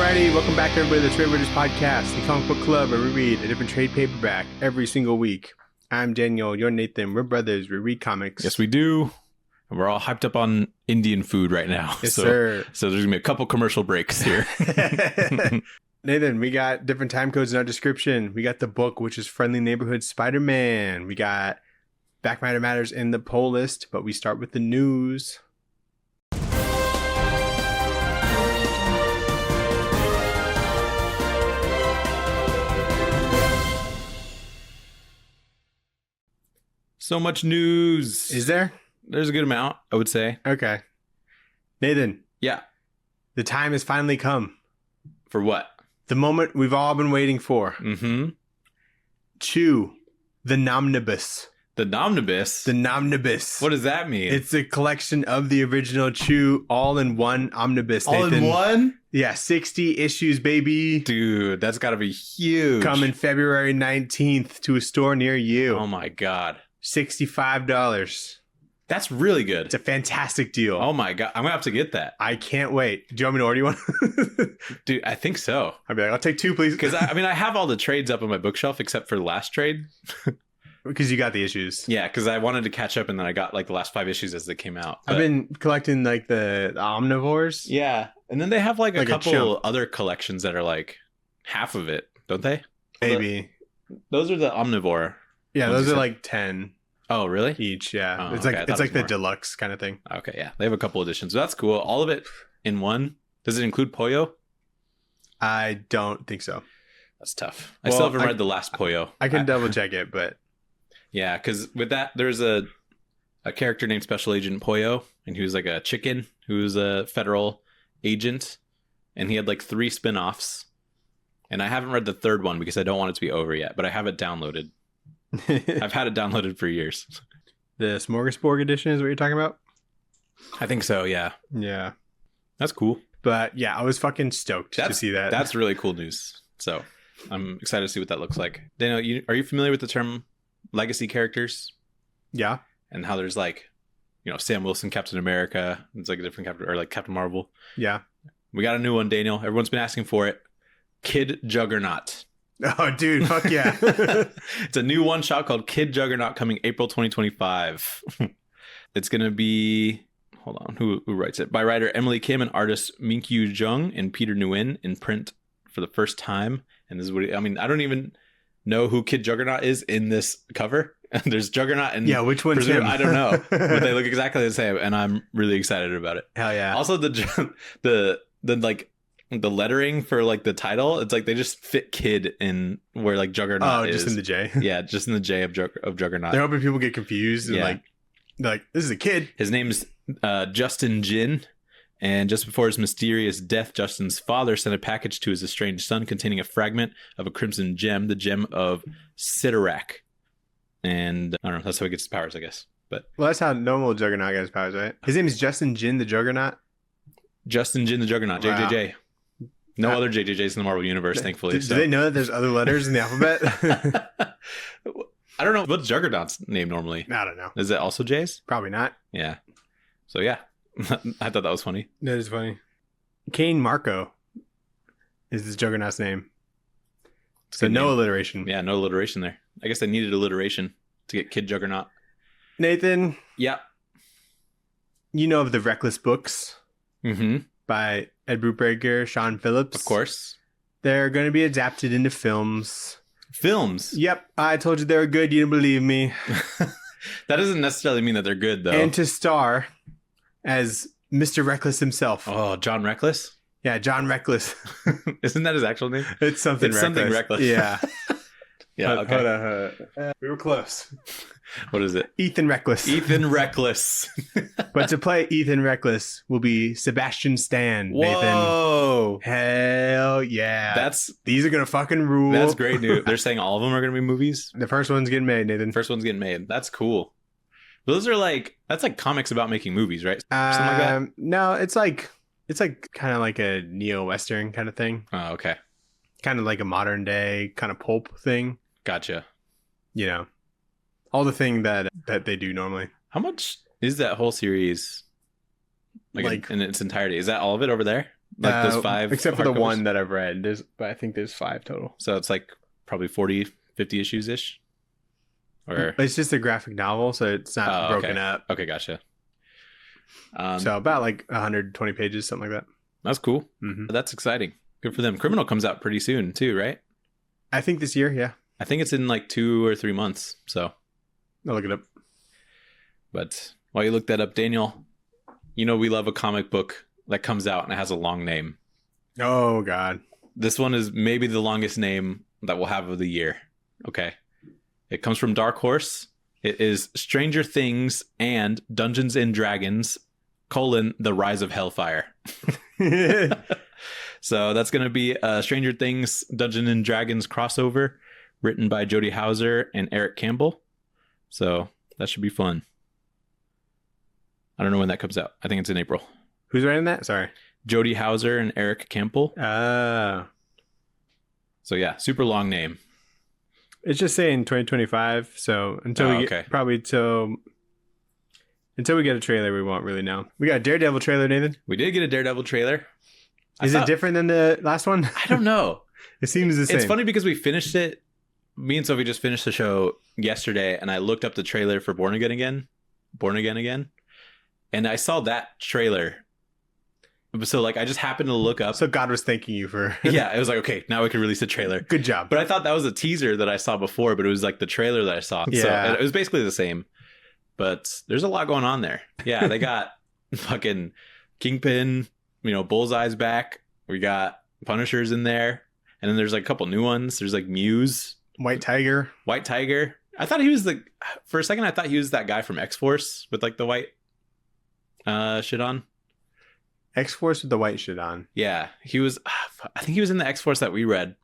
Alrighty, welcome back everybody to the Trade Readers Podcast, the comic book club where we read a different trade paperback every single week. I'm Daniel, you're Nathan, we're brothers, we read comics. Yes, we do. And we're all hyped up on Indian food right now. Yes, sir. So there's going to be a couple commercial breaks here. Nathan, we got different time codes in our description. We got the book, which is Friendly Neighborhood Spider-Man. We got Back Matter Matters in the poll list, but we start with the news. So much news. Is there? There's a good amount, I would say. Okay. Nathan. Yeah. The time has finally come. For what? The moment we've all been waiting for. Mm-hmm. Chew. The Nomnibus. The Nomnibus? The Nomnibus. What does that mean? It's a collection of the original Chew all in one omnibus, all Nathan. in one? Yeah, 60 issues, baby. Dude, that's got to be huge. Coming February 19th to a store near you. Oh my God. $65. That's really good. It's a fantastic deal. Oh my God. I'm going to have to get that. I can't wait. Do you want me to order you one? Dude, I think so. I'll be like, I'll take two, please. Because I have all the trades up on my bookshelf except for the last trade. Because you got the issues. Yeah, because I wanted to catch up and then I got like the last 5 issues as they came out. I've been collecting like the omnivores. Yeah. And then they have like a couple chump. other collections that are like half of it, don't they? Maybe. Those are the omnivore. Yeah, ones those you are said. like 10 Oh, really? each. Yeah. Oh, It's okay, I like thought it's it like was the more. deluxe kind of thing. Okay, yeah. They have a couple editions. So that's cool. All of it in one. Does it include Poyo? I don't think so. That's tough. I Well, still haven't read the last Poyo. I can double check it, but Yeah, because with that, there's a character named Special Agent Poyo, and he was like a chicken who was a federal agent, and he had like 3 spin-offs. And I haven't read the third one because I don't want it to be over yet, but I have it downloaded. I've had it downloaded for years. the Smorgasbord edition is what you're talking about? I think so, yeah. Yeah. That's cool. But yeah, I was fucking stoked to see that. That's really cool news. So I'm excited to see what that looks like. Daniel, are you familiar with the term legacy characters? Yeah. And how there's like, Sam Wilson, Captain America. It's like a different Captain, or like Captain Marvel. Yeah. We got a new one, Daniel. Everyone's been asking for it. Kid Juggernaut. Oh, dude, fuck yeah. It's a new one-shot called Kid Juggernaut coming April 2025. It's going to be, hold on, who writes it? By writer Emily Kim and artist Minkyu Jung and Peter Nguyen in print for the first time. And this is what, I don't even know who Kid Juggernaut is in this cover. There's Juggernaut and yeah, which one's him? I don't know, but they look exactly the same, and I'm really excited about it. Hell yeah. Also, the lettering for like the title, it's like they just fit kid in where like Juggernaut is. Just in the J. Yeah, just in the J of Juggernaut. They're hoping people get confused and they're like, this is a kid. His name's Justin Jin. And just before his mysterious death, Justin's father sent a package to his estranged son containing a fragment of a crimson gem, the gem of Sidorak. And I don't know, that's how he gets his powers, I guess. But Well, that's how normal Juggernaut gets powers, right? His name is Justin Jin the Juggernaut. Justin Jin the Juggernaut, Wow. JJJ. No other JJJs in the Marvel Universe, thankfully. Do they know that there's other letters in the alphabet? I don't know. What's Juggernaut's name normally? I don't know. Is it also J's? Probably not. Yeah. So yeah, I thought that was funny. That is funny. Kane Marco is this Juggernaut's name. So no alliteration. Yeah, no alliteration there. I guess I needed alliteration to get Kid Juggernaut. Nathan, Yeah. you know of the Reckless books Mm-hmm. by Ed Brubaker, Sean Phillips. Of course. They're going to be adapted into films. Films. Yep, I told you they were good. You didn't believe me. That doesn't necessarily mean that they're good, though. And to star as Mr. Reckless himself. Oh, John Reckless? Yeah, John Reckless. Isn't that his actual name? It's something It's reckless. something reckless. Yeah. Yeah, okay. Hold on. We were close. What is it? Ethan Reckless. Ethan Reckless. But to play Ethan Reckless will be Sebastian Stan, Nathan. Whoa. Hell yeah. These are going to fucking rule. That's great news. They're saying all of them are going to be movies? The first one's getting made, Nathan. First one's getting made. That's cool. Those are that's like comics about making movies, right? Something like that? No, it's like kind of like a neo-Western kind of thing. Oh, okay. Kind of like a modern day kind of pulp thing. Gotcha. You know, all the thing that they do normally. How much is that whole series? Like in its entirety? Is that all of it over there? Like those 5 except for the hardcovers? one that I've read. But I think there's 5 total. So it's like probably 40, 50 issues ish. Or It's just a graphic novel, so it's not broken up. Okay, gotcha. So about like 120 pages, something like that. That's cool. Mm-hmm. That's exciting. Good for them. Criminal comes out pretty soon too, right? I think this year, yeah. I think it's in like 2 or 3 months. So I'll look it up. but while you look that up, Daniel, you know we love a comic book that comes out and it has a long name. Oh God. This one is maybe the longest name that we'll have of the year. Okay. It comes from Dark Horse. It is Stranger Things and Dungeons and Dragons, The Rise of Hellfire. So that's going to be a Stranger Things Dungeons and Dragons crossover written by Jody Houser and Eric Campbell. So that should be fun. I don't know when that comes out. I think it's in April. Who's writing that? Sorry. Jody Houser and Eric Campbell. So yeah, super long name. it's just saying 2025. So until we get until we get a trailer, we won't really know. We got a Daredevil trailer, Nathan. We did get a Daredevil trailer. Is it different than the last one? I don't know. It seems the same. It's funny because we finished it. Me and Sophie just finished the show yesterday, and I looked up the trailer for Born Again Again, and I saw that trailer. So like, I just happened to look up. So God was thanking you for. Yeah, it was like, okay, now we can release a trailer. Good job. But I thought that was a teaser that I saw before, but it was like the trailer that I saw. Yeah. So it was basically the same. But there's a lot going on there. Yeah, they got fucking Kingpin, Bullseye's back. We got Punishers in there. And then there's like a couple new ones. There's like Muse. White Tiger. I thought he was for a second, I thought he was that guy from X-Force with like the white shit on. X-Force with the white shit on. Yeah, he was, I think he was in the X-Force that we read.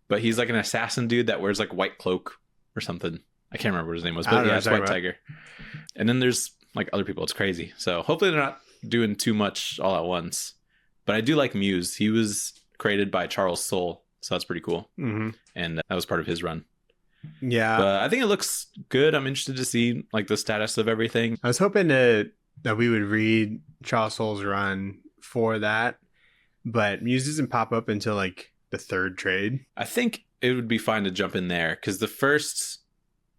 But he's like an assassin dude that wears like white cloak or something. I can't remember what his name was, but yeah, it's White Tiger. And then there's like other people. It's crazy. So hopefully they're not doing too much all at once. But I do like Muse. He was created by Charles Soule, so that's pretty cool. Mm-hmm. And that was part of his run. Yeah, but I think it looks good. I'm interested to see like the status of everything. I was hoping that we would read Charles Soule's run for that, but Muse doesn't pop up until like the 3rd trade. I think it would be fine to jump in there because the first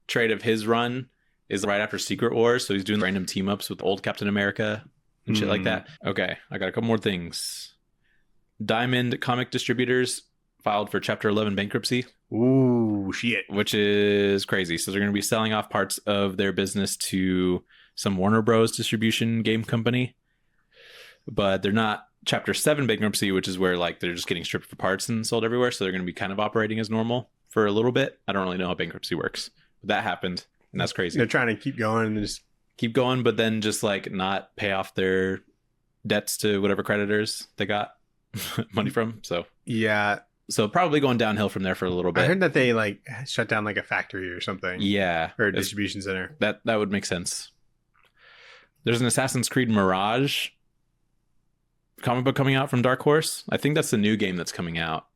trade of his run is right after Secret Wars, so he's doing random team ups with old Captain America and shit like that. Okay, I got a couple more things. Diamond Comic Distributors filed for Chapter 11 bankruptcy. Ooh, shit. Which is crazy. So they're going to be selling off parts of their business to some Warner Bros. Distribution game company. But they're not Chapter 7 bankruptcy, which is where like they're just getting stripped for parts and sold everywhere. So they're going to be kind of operating as normal for a little bit. I don't really know how bankruptcy works. But that happened, and that's crazy. They're trying to keep going and just keep going, but then just like not pay off their debts to whatever creditors they got money from. So yeah. So probably going downhill from there for a little bit. I heard that they like shut down like a factory or something. Yeah. Or a distribution center. That would make sense. There's an Assassin's Creed Mirage comic book coming out from Dark Horse. I think that's the new game that's coming out.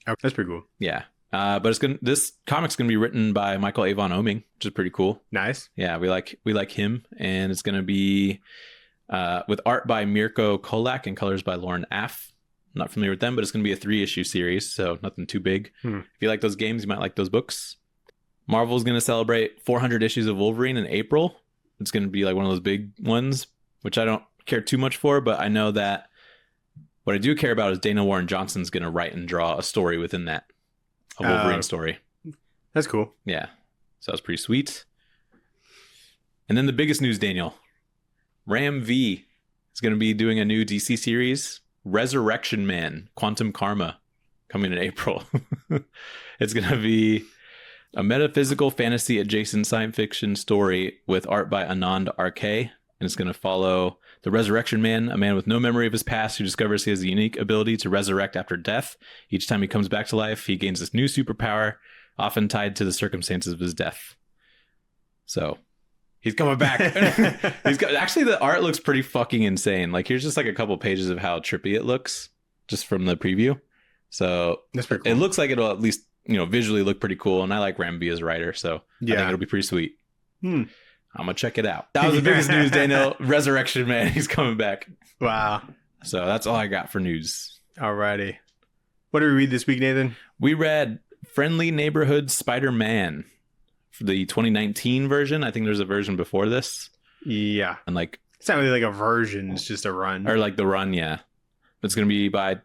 Oh, that's pretty cool. Yeah. But this comic's gonna be written by Michael Avon Oeming, which is pretty cool. Nice. Yeah, we like him, and it's gonna be with art by Mirko Kolak and colors by Lauren Aff. I'm not familiar with them, but it's gonna be a 3-issue series, so nothing too big. If you like those games, you might like those books. Marvel's gonna celebrate 400 issues of Wolverine in April. It's gonna be like one of those big ones, which I don't care too much for, but I know that what I do care about is Dana Warren Johnson's gonna write and draw a story within that. A Wolverine story. That's cool. Yeah. So that's pretty sweet. And then the biggest news, Daniel. Ram V is going to be doing a new DC series, Resurrection Man, Quantum Karma, coming in April. It's going to be a metaphysical fantasy adjacent science fiction story with art by Anand R.K. And it's going to follow the Resurrection Man, a man with no memory of his past who discovers he has a unique ability to resurrect after death. Each time he comes back to life, he gains this new superpower, often tied to the circumstances of his death. So he's coming back. Actually, the art looks pretty fucking insane. Like, here's just like a couple pages of how trippy it looks just from the preview. So that's pretty cool. It looks like it'll at least, visually look pretty cool. And I like Ram V as a writer, so I think it'll be pretty sweet. I'm gonna check it out. That was the biggest news, Daniel. Resurrection Man, he's coming back. Wow. So that's all I got for news. Alrighty. What did we read this week, Nathan? We read Friendly Neighborhood Spider-Man for the 2019 version. I think there's a version before this. Yeah. And like, it's not really like a version, it's just a run. or like the run, yeah. It's going to be by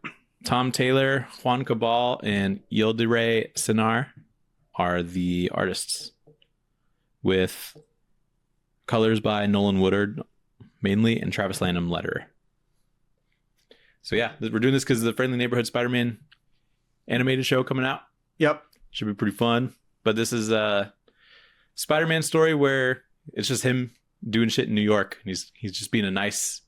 Tom Taylor, Juan Cabal, and Yildiray Sinar are the artists, with colors by Nolan Woodard mainly and Travis Lanham letterer. So yeah, we're doing this because of the Friendly Neighborhood Spider-Man animated show coming out. Yep. Should be pretty fun. But this is a Spider-Man story where it's just him doing shit in New York. And he's just being a nice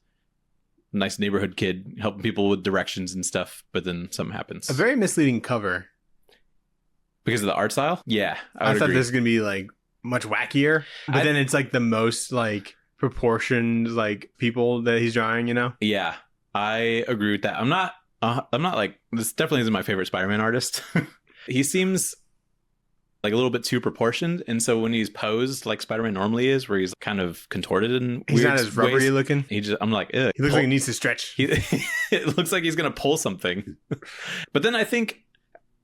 neighborhood kid, helping people with directions and stuff. But then something happens. A very misleading cover. Because of the art style? Yeah. I thought this was going to be like much wackier. But then it's like the most like proportioned like people that he's drawing, you know? Yeah. I agree with that. I'm not like, this definitely isn't my favorite Spider-Man artist. He seems like a little bit too proportioned, and so when he's posed like Spider-Man normally is, where he's kind of contorted in he's weird not as rubbery ways, looking. I'm like, ugh, he looks like he needs to stretch. It looks like he's gonna pull something. But then I think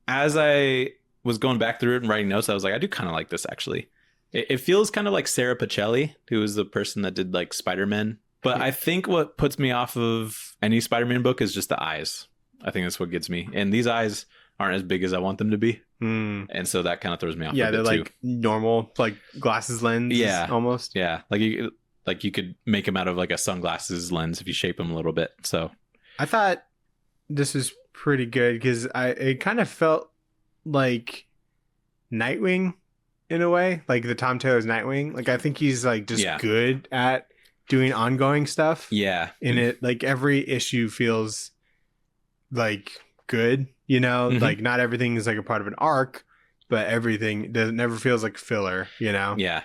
as I was going back through it and writing notes, I was like, I do kind of like this actually. It feels kind of like Sarah Pacelli, who was the person that did like Spider-Man. But I think what puts me off of any Spider-Man book is just the eyes. I think that's what gets me. And these eyes aren't as big as I want them to be. And so that kind of throws me off. Yeah, they're like normal, like glasses lens. Yeah. Almost. Yeah. Like you could make them out of like a sunglasses lens if you shape them a little bit. So I thought this was pretty good because it kind of felt like Nightwing in a way. Like the Tom Taylor's Nightwing. Like I think he's like just good at doing ongoing stuff. Yeah. And it like every issue feels like good, you know, like not everything is like a part of an arc, but everything never feels like filler, you know? Yeah.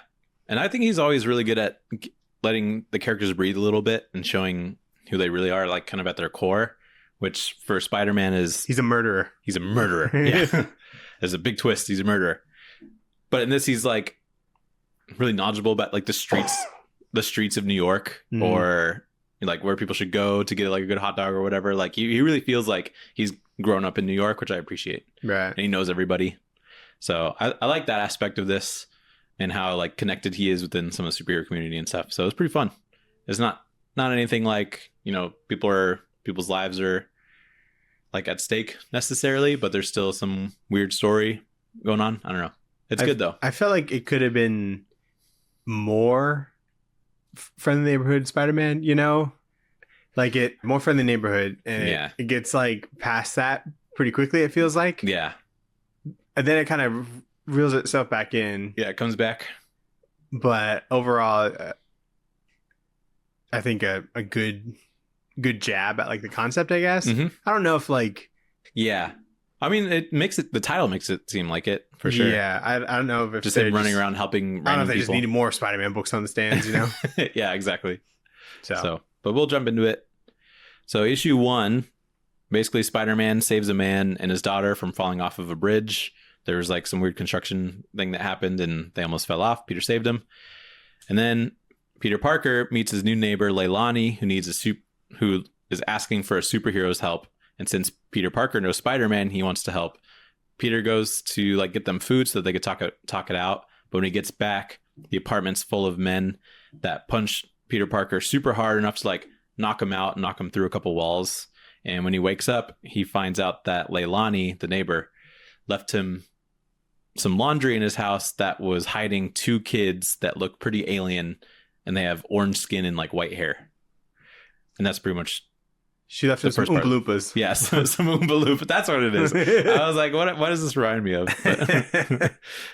And I think he's always really good at letting the characters breathe a little bit and showing who they really are, like kind of at their core, which for Spider-Man is he's a murderer. He's a murderer. Yeah. There's a big twist. He's a murderer. But in this, he's like really knowledgeable about like the streets of New York, or like where people should go to get like a good hot dog or whatever. Like he really feels like he's grown up in New York, which I appreciate. Right. And he knows everybody. So I like that aspect of this and how like connected he is within some of the superhero community and stuff. So it's pretty fun. It's not anything like, you know, people's lives are like at stake necessarily, but there's still some weird story going on. I don't know. It's good though. I felt like it could have been more Friendly Neighborhood Spider-Man, you know, like it more Friendly Neighborhood, and it gets like past that pretty quickly. It feels like, and then it kind of reels itself back in. Yeah, it comes back. But overall, I think a good jab at like the concept. I guess I don't know if like I mean, the title makes it seem like it for sure. Yeah, I don't know if just him running around helping. I don't know if they people. just needed more Spider-Man books on the stands, you know? Yeah, exactly. So, but we'll jump into it. So, issue 1, basically, Spider-Man saves a man and his daughter from falling off of a bridge. There was like some weird construction thing that happened, and they almost fell off. Peter saved him, and then Peter Parker meets his new neighbor Leilani, who is asking for a superhero's help. And since Peter Parker knows Spider-Man, he wants to help. Peter goes to like get them food so that they could talk it out. But when he gets back, the apartment's full of men that punch Peter Parker super hard enough to like knock him out, knock him through a couple walls. And when he wakes up, he finds out that Leilani, the neighbor, left him some laundry in his house that was hiding 2 kids that look pretty alien, and they have orange skin and like white hair. And that's pretty much. She left us some Oompa Loompas. Yes, some Oompa Loompas. That's what it is. I was like, what does this remind me of?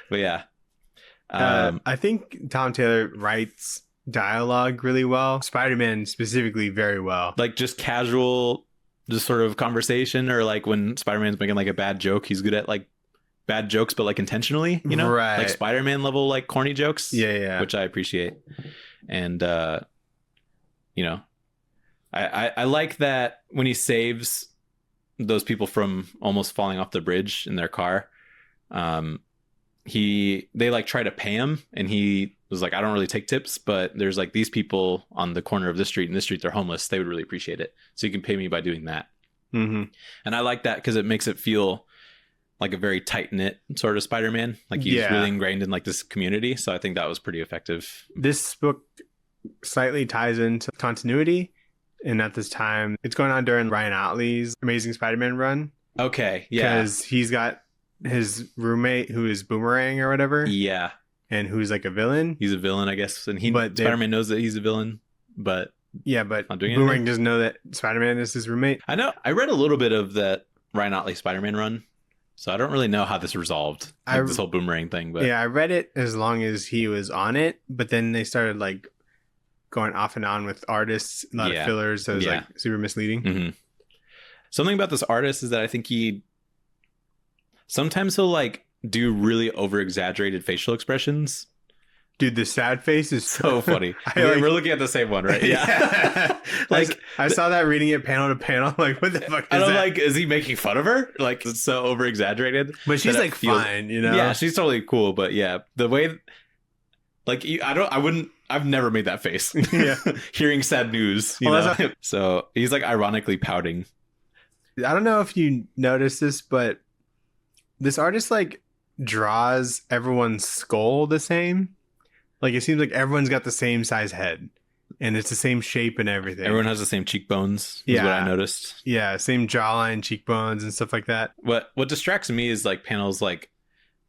But yeah. I think Tom Taylor writes dialogue really well. Spider-Man specifically very well. Like just casual, just sort of conversation, or like when Spider-Man's making like a bad joke, he's good at like bad jokes, but like intentionally, you know? Right. Like Spider-Man level, like corny jokes. Yeah. Which I appreciate. And, you know, I like that when he saves those people from almost falling off the bridge in their car. They like try to pay him, and he was like, I don't really take tips, but there's like these people on the corner of this street and this street, they're homeless. They would really appreciate it. So you can pay me by doing that. Mm-hmm. And I like that because it makes it feel like a very tight knit sort of Spider-Man. Like he's really ingrained in like this community. So I think that was pretty effective. This book slightly ties into continuity. And at this time, it's going on during Ryan Otley's Amazing Spider-Man run. Okay. Yeah. Because he's got his roommate who is Boomerang or whatever. Yeah. And who's like a villain. He's a villain, I guess. And Spider-Man knows that he's a villain, but Boomerang doesn't know that Spider-Man is his roommate. I know. I read a little bit of that Ryan Otley Spider-Man run, so I don't really know how this resolved, like this whole Boomerang thing. But I read it as long as he was on it, but then they started like going off and on with artists, a lot of fillers, so it was like super misleading. Mm-hmm. Something about this artist is that I think sometimes he'll like do really over-exaggerated facial expressions. Dude, the sad face is so funny. We're looking at the same one, right? Yeah. Like I saw that reading it panel to panel. Like, what the fuck is that? Like, is he making fun of her? Like, it's so over-exaggerated. But she's like fine, you know? Yeah, she's totally cool. But yeah, the way, like, I've never made that face. Yeah. Hearing sad news, you know? So he's like ironically pouting. I don't know if you noticed this, but this artist like draws everyone's skull the same. Like it seems like everyone's got the same size head and it's the same shape and everything. Everyone has the same cheekbones is what I noticed. Yeah, same jawline, cheekbones and stuff like that. What distracts me is like panels like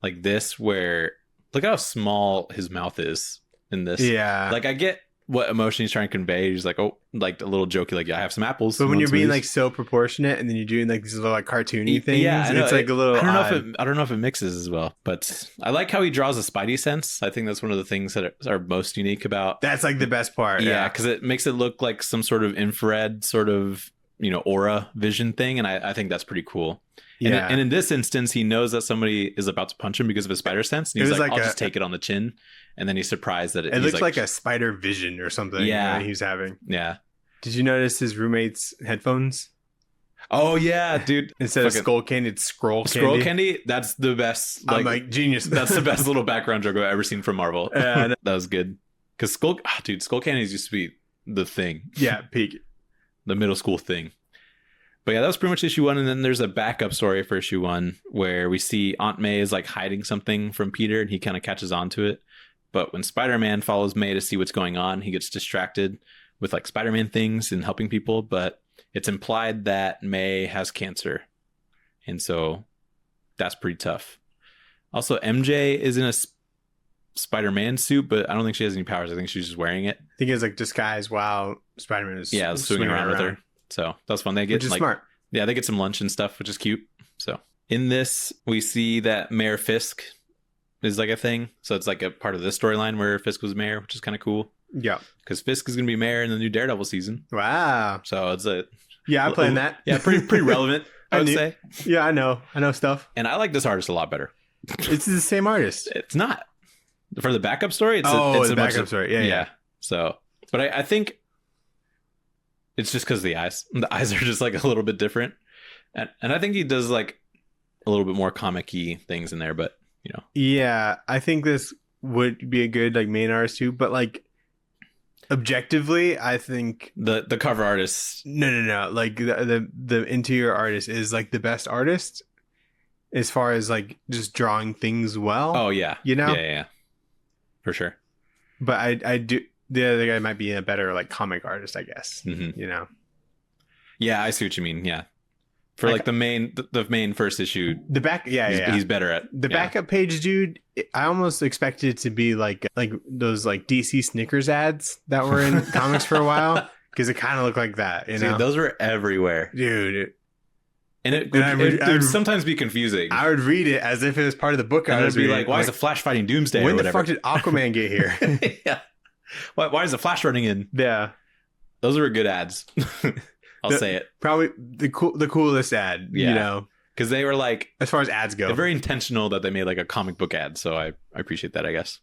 this where look how small his mouth is in this. Yeah. Like I get what emotion he's trying to convey. He's like, oh, like a little jokey, like, yeah, I have some apples. But when you're being like so proportionate and then you're doing like these little like cartoony things, and it's like a little I don't know if it mixes as well, but I like how he draws a Spidey sense. I think that's one of the things that are most unique about. That's like the best part. Yeah, because it makes it look like some sort of infrared sort of, aura vision thing. And I think that's pretty cool. Yeah. And in this instance, he knows that somebody is about to punch him because of his spider sense. And he's like, I'll just take it on the chin. And then he's surprised that it looks like a spider vision or something. Yeah. He's having. Yeah. Did you notice his roommate's headphones? Oh, yeah, dude. Instead of skull candy, it's scroll candy. Scroll candy? That's the best. I'm like, genius. That's the best little background joke I've ever seen from Marvel. That was good. Because skull candies used to be the thing. Yeah, peak. The middle school thing. But yeah, that was pretty much issue 1. And then there's a backup story for issue 1 where we see Aunt May is like hiding something from Peter and he kind of catches on to it. But when Spider-Man follows May to see what's going on, he gets distracted with like Spider-Man things and helping people. But it's implied that May has cancer. And so that's pretty tough. Also, MJ is in a Spider-Man suit, but I don't think she has any powers. I think she's just wearing it. I think it's like disguise while Spider-Man is swinging around with her. So that's fun. They get smart. Yeah, they get some lunch and stuff, which is cute. So in this, we see that Mayor Fisk is like a thing. So it's like a part of this storyline where Fisk was mayor, which is kind of cool. Yeah. Because Fisk is going to be mayor in the new Daredevil season. Wow. So it's a... Yeah, I planned that. Yeah, pretty relevant, I would say. Yeah, I know stuff. And I like this artist a lot better. It's the same artist. It's not. For the backup story, it's the backup story. Yeah. So, but I think it's just because the eyes are just like a little bit different. And I think he does like a little bit more comic-y things in there, but Yeah, I think this would be a good like main artist too, but like objectively, I think the cover artist. No. Like the interior artist is like the best artist as far as like just drawing things well. Oh yeah, yeah, for sure. But I do. The other guy might be a better like comic artist, I guess. Mm-hmm. Yeah, I see what you mean. Yeah. For like the main first issue, the back, he's better at the backup page, dude. I almost expected it to be like those like DC Snickers ads that were in comics for a while because it kind of looked like that. Dude, those were everywhere, dude. And it would sometimes be confusing. I would read it as if it was part of the book. And I would be like, "Why is the Flash fighting Doomsday? When the fuck did Aquaman get here? Yeah, why is the Flash running in? Yeah, those were good ads." I'll say it. Probably the coolest ad, because they were like, as far as ads go, they're very intentional that they made like a comic book ad. So I appreciate that, I guess.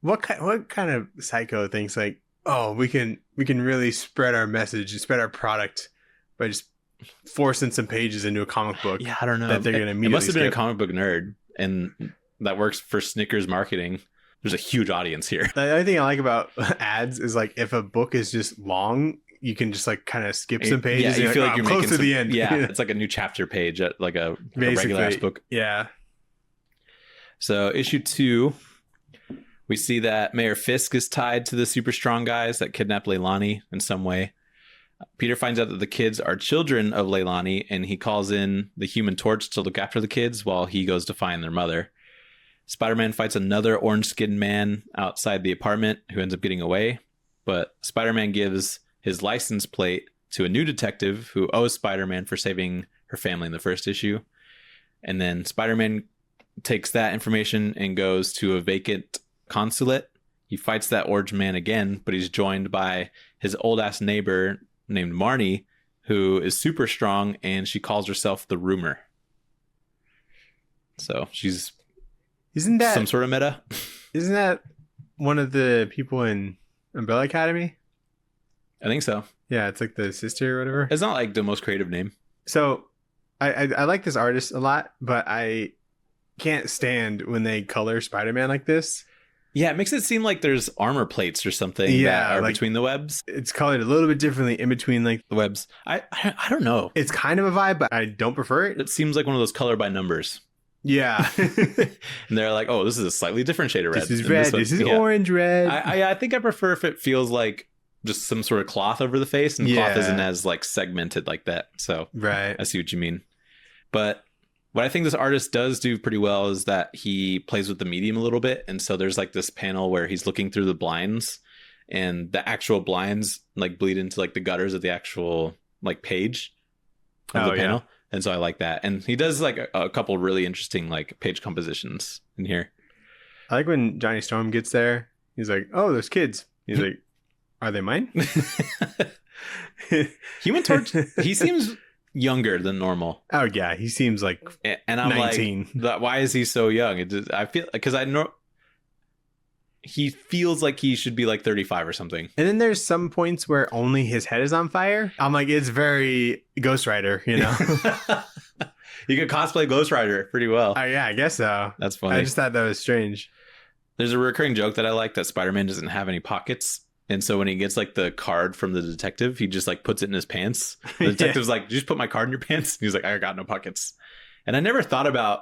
What kind of psycho thinks like, oh, we can really spread our message and spread our product by just forcing some pages into a comic book? Yeah, I don't know. That they're gonna immediately It must have been a comic book nerd, and that works for Snickers marketing. there's a huge audience here. The only thing I like about ads is like if a book is just long, you can just like kind of skip some pages. Yeah, you feel like I'm you're close making to the end. Yeah, it's like a new chapter page at like a regular ass book. Yeah. So issue 2, we see that Mayor Fisk is tied to the super strong guys that kidnapped Leilani in some way. Peter finds out that the kids are children of Leilani, and he calls in the Human Torch to look after the kids while he goes to find their mother. Spider-Man fights another orange-skinned man outside the apartment who ends up getting away, but Spider-Man gives his license plate to a new detective who owes Spider-Man for saving her family in the first issue. And then Spider-Man takes that information and goes to a vacant consulate. He fights that orange man again, but he's joined by his old-ass neighbor named Marnie, who is super strong, and she calls herself the Rumor. So she's isn't that some sort of meta? Isn't that one of the people in Umbrella Academy? I think so. Yeah, it's like the sister or whatever. It's not like the most creative name. So I like this artist a lot, but I can't stand when they color Spider-Man like this. Yeah, it makes it seem like there's armor plates or something that are like, between the webs. It's colored a little bit differently in between like the webs. I don't know. It's kind of a vibe, but I don't prefer it. It seems like one of those color by numbers. Yeah. And they're like, oh, this is a slightly different shade of red. This is red. This is orange red. I think I prefer if it feels like just some sort of cloth over the face, and cloth isn't as like segmented like that. So right. I see what you mean. But what I think this artist does do pretty well is that he plays with the medium a little bit. And so there's like this panel where he's looking through the blinds, and the actual blinds like bleed into like the gutters of the actual like page of the panel. Yeah. And so I like that. And he does like a couple really interesting like page compositions in here. I like when Johnny Storm gets there. He's like, oh, those kids. He's like, are they mine? Human Torch, he seems younger than normal. Oh yeah, he seems like and I'm 19. Like, why is he so young? I feel because I know he feels like he should be like 35 or something. And then there's some points where only his head is on fire. I'm like, it's very Ghost Rider, you know. You could cosplay Ghost Rider pretty well. Yeah, I guess so. That's funny. I just thought that was strange. There's a recurring joke that I like that Spider-Man doesn't have any pockets. And so when he gets like the card from the detective, he just like puts it in his pants. The detective's like, did you just put my card in your pants? And he's like, I got no pockets. And I never thought about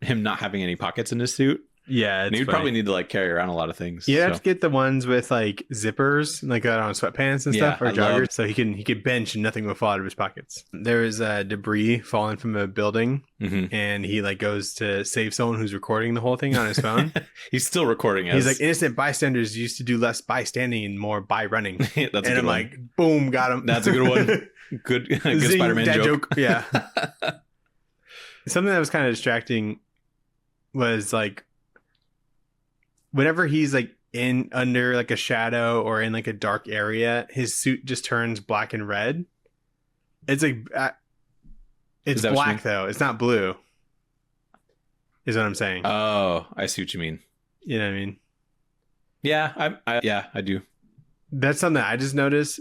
him not having any pockets in his suit. Yeah. And he'd probably need to like carry around a lot of things. You have to get the ones with like zippers, like on sweatpants and stuff, or joggers. So he could bench and nothing will fall out of his pockets. There is debris falling from a building, and he like goes to save someone who's recording the whole thing on his phone. He's still recording. He's like, innocent bystanders used to do less by standing and more by running. That's and a good I'm one. like, boom, got him. That's a good one. Good Spider-Man joke. Yeah. Something that was kind of distracting was like, whenever he's like in under like a shadow or in like a dark area, his suit just turns black and red. It's like it's black though. It's not blue. Is what I'm saying. Oh, I see what you mean. You know what I mean? Yeah, I do. That's something I just noticed.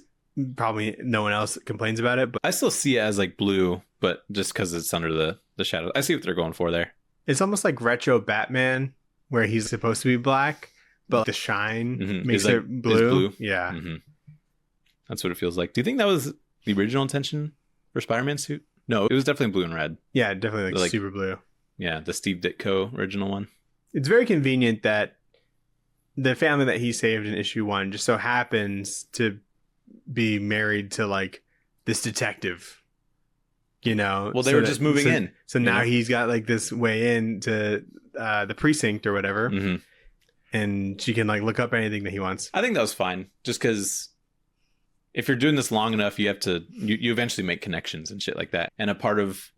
Probably no one else complains about it, but I still see it as like blue, but just because it's under the shadow. I see what they're going for there. It's almost like retro Batman, where he's supposed to be black, but the shine makes it blue. It's blue. Yeah. That's what it feels like. Do you think that was the original intention for Spider-Man's suit? No, it was definitely blue and red. Yeah, definitely like super blue. Yeah, the Steve Ditko original one. It's very convenient that the family that he saved in issue 1 just so happens to be married to like this detective. You know, well, they were just moving in. So now he's got like this way in to the precinct or whatever, and she can like look up anything that he wants. I think that was fine, just because if you're doing this long enough, you have to you eventually make connections and shit like that. And a part of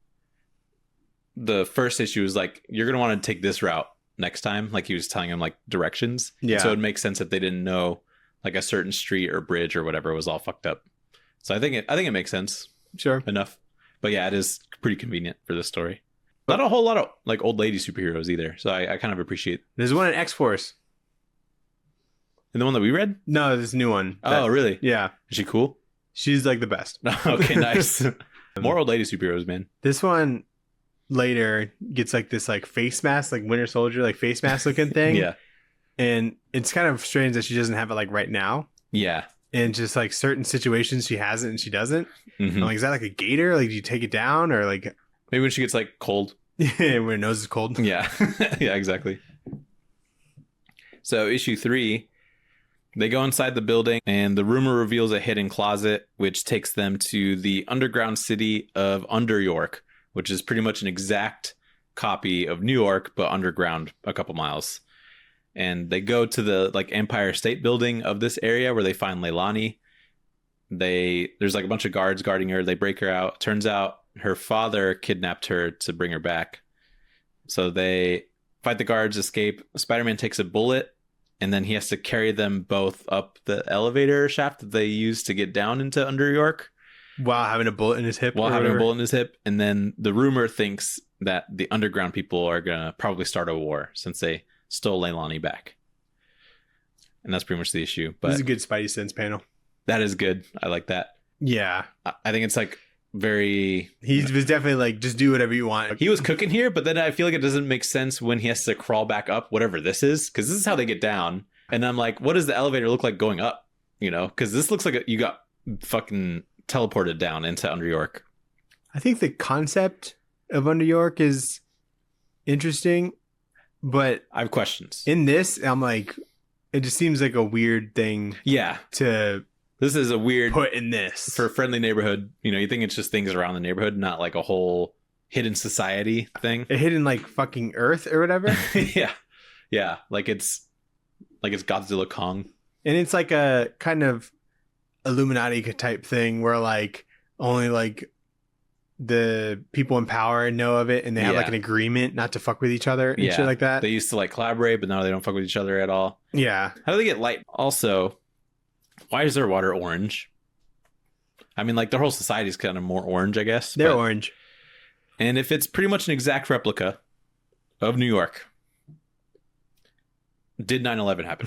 the first issue is like, you're gonna want to take this route next time. Like he was telling him like directions. Yeah. So it makes sense if they didn't know like a certain street or bridge or whatever was all fucked up. So I think it makes sense. Sure. Enough. But yeah, it is pretty convenient for this story. Not a whole lot of like old lady superheroes either. So I kind of appreciate. There's one in X-Force. And the one that we read? No, this new one. Oh, really? Yeah. Is she cool? She's like the best. Okay, nice. More old lady superheroes, man. This one later gets like this like face mask, like Winter Soldier, like face mask looking thing. Yeah. And it's kind of strange that she doesn't have it like right now. Yeah. And just like certain situations she has it and she doesn't. Mm-hmm. I'm like, is that like a gator? Like, do you take it down or like Maybe when she gets like cold. when her nose is cold? Yeah. Yeah, exactly. So issue 3, they go inside the building and the rumor reveals a hidden closet, which takes them to the underground city of Under York, which is pretty much an exact copy of New York, but underground a couple miles. And they go to the like Empire State Building of this area where they find Leilani. There's like a bunch of guards guarding her. They break her out. Turns out her father kidnapped her to bring her back. So they fight the guards, escape. Spider-Man takes a bullet, and then he has to carry them both up the elevator shaft that they use to get down into Under York. While having a bullet in his hip. And then the rumor thinks that the underground people are going to probably start a war since they stole Leilani back. And that's pretty much the issue. But this is a good Spidey Sense panel. That is good. I like that. Yeah. I think it's like very... He was definitely like, just do whatever you want. He was cooking here, but then I feel like it doesn't make sense when he has to crawl back up, whatever this is, because this is how they get down. And I'm like, what does the elevator look like going up? You know, because this looks like you got fucking teleported down into Under York. I think the concept of Under York is interesting, but I have questions. In this, I'm like, it just seems like a weird thing. Yeah. This is a weird put in this for a friendly neighborhood. You know, you think it's just things around the neighborhood, not like a whole hidden society thing. A hidden like fucking Earth or whatever. Yeah. Yeah. Like it's Godzilla Kong. And it's like a kind of Illuminati type thing where like only like the people in power know of it and they have like an agreement not to fuck with each other and shit like that. They used to like collaborate, but now they don't fuck with each other at all. Yeah. How do they get light? Also, why is their water orange? I mean, like their whole society is kind of more orange, I guess. They're orange. And if it's pretty much an exact replica of New York, did 9/11 happen?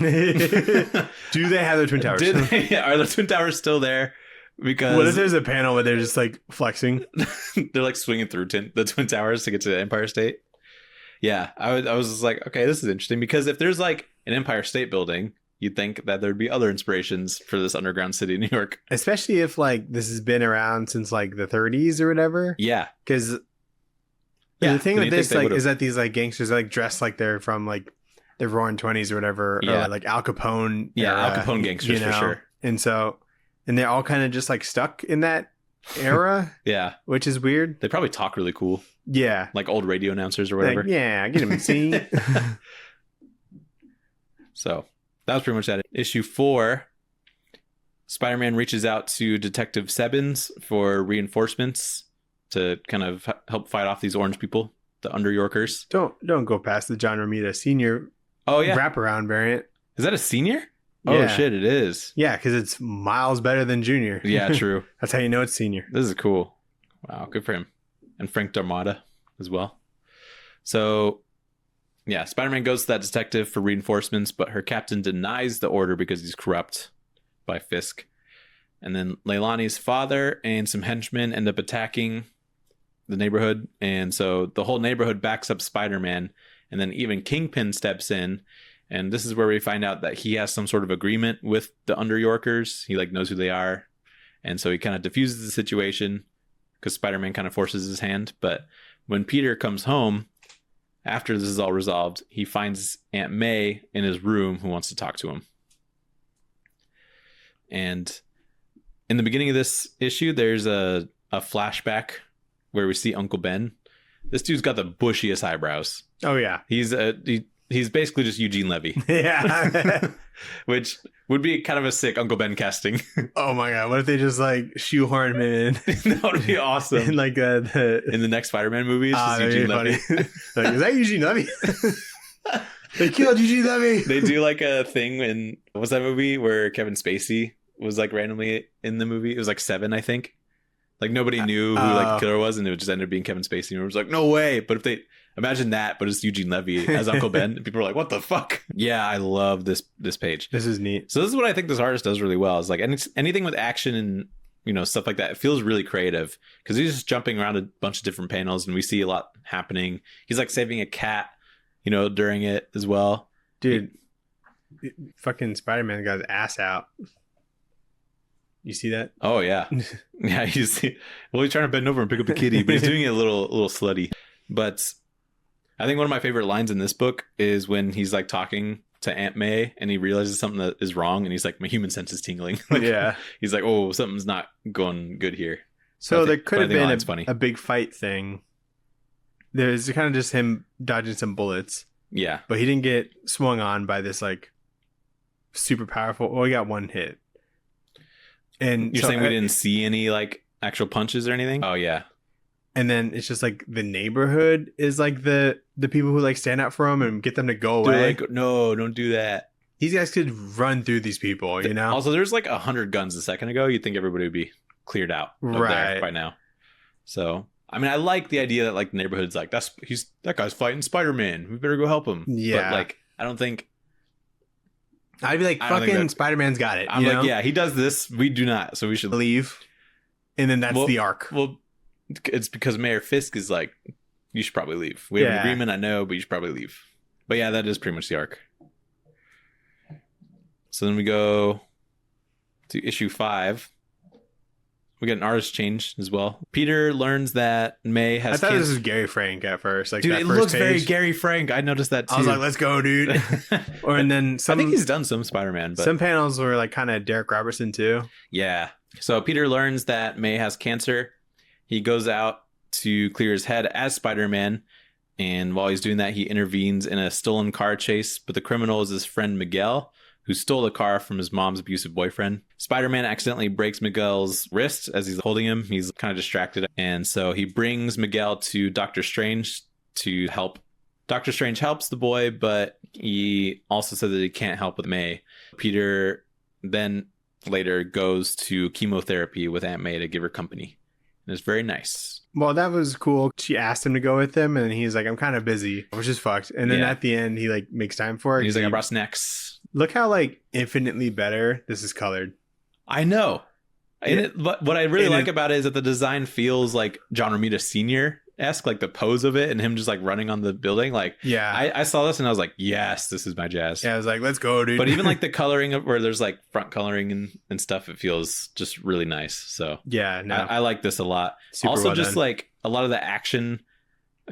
Do they have the Twin Towers? Are the Twin Towers still there? Because what if there's a panel where they're just like flexing? They're like swinging through the Twin Towers to get to the Empire State. Yeah, I was just like, okay, this is interesting because if there's like an Empire State Building, you'd think that there'd be other inspirations for this underground city in New York. Especially if like this has been around since like the 30s or whatever. Yeah. Because the thing with this like is that these like gangsters are like dressed like they're from like the Roaring 20s or whatever. Yeah. Or like Al Capone. Yeah, era, Al Capone gangsters for sure. And they're all kind of just like stuck in that era. Yeah. Which is weird. They probably talk really cool. Yeah. Like old radio announcers or whatever. Like, yeah, get him and see. So that was pretty much that. Issue 4, Spider-Man reaches out to Detective Sebbins for reinforcements to kind of help fight off these orange people, the Under Yorkers. Don't go past the John Romita Sr. wraparound variant. Is that a senior? Yeah. Oh shit, it is. Yeah, because it's miles better than Junior. Yeah, true. That's how you know it's Senior. This is cool. Wow, good for him. And Frank Darmada as well. So, yeah, Spider-Man goes to that detective for reinforcements, but her captain denies the order because he's corrupt by Fisk. And then Leilani's father and some henchmen end up attacking the neighborhood. And so the whole neighborhood backs up Spider-Man. And then even Kingpin steps in. And this is where we find out that he has some sort of agreement with the Under Yorkers. He like knows who they are. And so he kind of diffuses the situation because Spider-Man kind of forces his hand. But when Peter comes home, after this is all resolved, he finds Aunt May in his room who wants to talk to him. And in the beginning of this issue, there's a flashback where we see Uncle Ben. This dude's got the bushiest eyebrows. Oh, yeah. He's basically just Eugene Levy. Yeah. Which would be kind of a sick Uncle Ben casting. Oh my God. What if they just like shoehorn him in? That would be awesome. In like in the next Spider-Man movie, it's just Eugene Levy. Like, is that Eugene Levy? They killed Eugene Levy. They do like a thing in, what was that movie where Kevin Spacey was like randomly in the movie? It was like 7, I think. Like nobody knew who like the killer was, and it just ended up being Kevin Spacey. And it was like, no way. But if they imagine that, but it's Eugene Levy as Uncle Ben, and people are like, what the fuck? Yeah, I love this page. This is neat. So this is what I think this artist does really well. Is like anything with action and stuff like that. It feels really creative because he's just jumping around a bunch of different panels, and we see a lot happening. He's like saving a cat, during it as well. Dude, fucking Spider-Man got his ass out. You see that? Oh yeah, yeah. He's trying to bend over and pick up a kitty, but he's doing it a little slutty. But I think one of my favorite lines in this book is when he's like talking to Aunt May and he realizes something that is wrong, and he's like, my human sense is tingling. Like, yeah. He's like, oh, something's not going good here. So there could have been a big fight thing. There's kind of just him dodging some bullets. Yeah. But he didn't get swung on by this like super powerful. Well, he got one hit. And you're saying we didn't see any like actual punches or anything? Oh yeah. And then it's just like the neighborhood is like the people who like stand up for him and get them to go away. Like, no, don't do that. These guys could run through these people, you know? Also, there's like 100 guns a second ago. You'd think everybody would be cleared out there by now. So, I mean, I like the idea that like the neighborhood's like, that guy's fighting Spider-Man. We better go help him. Yeah. But like, I don't think. I'd be like, fucking Spider-Man's got it. I'm like, yeah, he does this. We do not. So we should leave. And then that's the arc. Well, it's because Mayor Fisk is like, you should probably leave. We have an agreement, I know, but you should probably leave. But yeah, that is pretty much the arc. So then we go to issue 5. We get an artist change as well. Peter learns that May has. I thought this was Gary Frank at first. Like, dude, that it first looks page. very Gary Frank. I noticed that too. I was like, let's go, dude. And then I think he's done some Spider-Man, but some panels were like kind of Derek Robertson too. Yeah. So Peter learns that May has cancer. He goes out to clear his head as Spider-Man. And while he's doing that, he intervenes in a stolen car chase. But the criminal is his friend Miguel, who stole the car from his mom's abusive boyfriend. Spider-Man accidentally breaks Miguel's wrist as he's holding him. He's kind of distracted. And so he brings Miguel to Doctor Strange to help. Doctor Strange helps the boy, but he also said that he can't help with May. Peter then later goes to chemotherapy with Aunt May to give her company. And it's very nice. Well, that was cool. She asked him to go with him, and he's like, I'm kind of busy, which is fucked. And then at the end, he like makes time for it. And he's like, I brought snacks. Look how like infinitely better this is colored. I know. But what I really like about it is that the design feels like John Romita Sr.-esque, like the pose of it and him just like running on the building. Like, yeah, I saw this and I was like, yes, this is my jazz. Yeah, I was like, let's go, dude. But even like the coloring of where there's like front coloring and stuff, it feels just really nice. So yeah, no, I like this a lot. Super also, well just done. like a lot of the action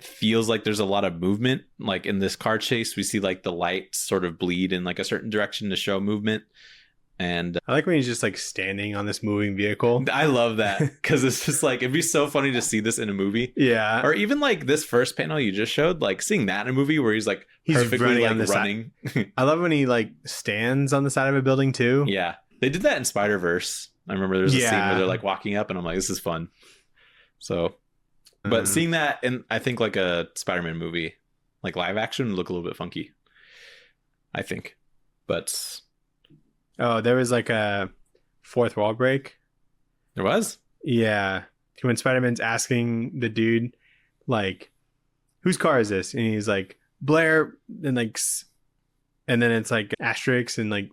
feels like there's a lot of movement. Like in this car chase, we see like the lights sort of bleed in like a certain direction to show movement. And I like when he's just like standing on this moving vehicle. I love that because it's just like, it'd be so funny to see this in a movie. Yeah. Or even like this first panel you just showed, like seeing that in a movie where he's perfectly running like on the running. I love when he like stands on the side of a building too. Yeah. They did that in Spider-Verse. I remember there's a scene where they're like walking up and I'm like, this is fun. So, but seeing that in, I think like a Spider-Man movie, like live action, would look a little bit funky, I think. But oh, there was like a fourth wall break. There was? Yeah. When Spider-Man's asking the dude, like, whose car is this? And he's like, Blair, and like, and then it's like asterisks and like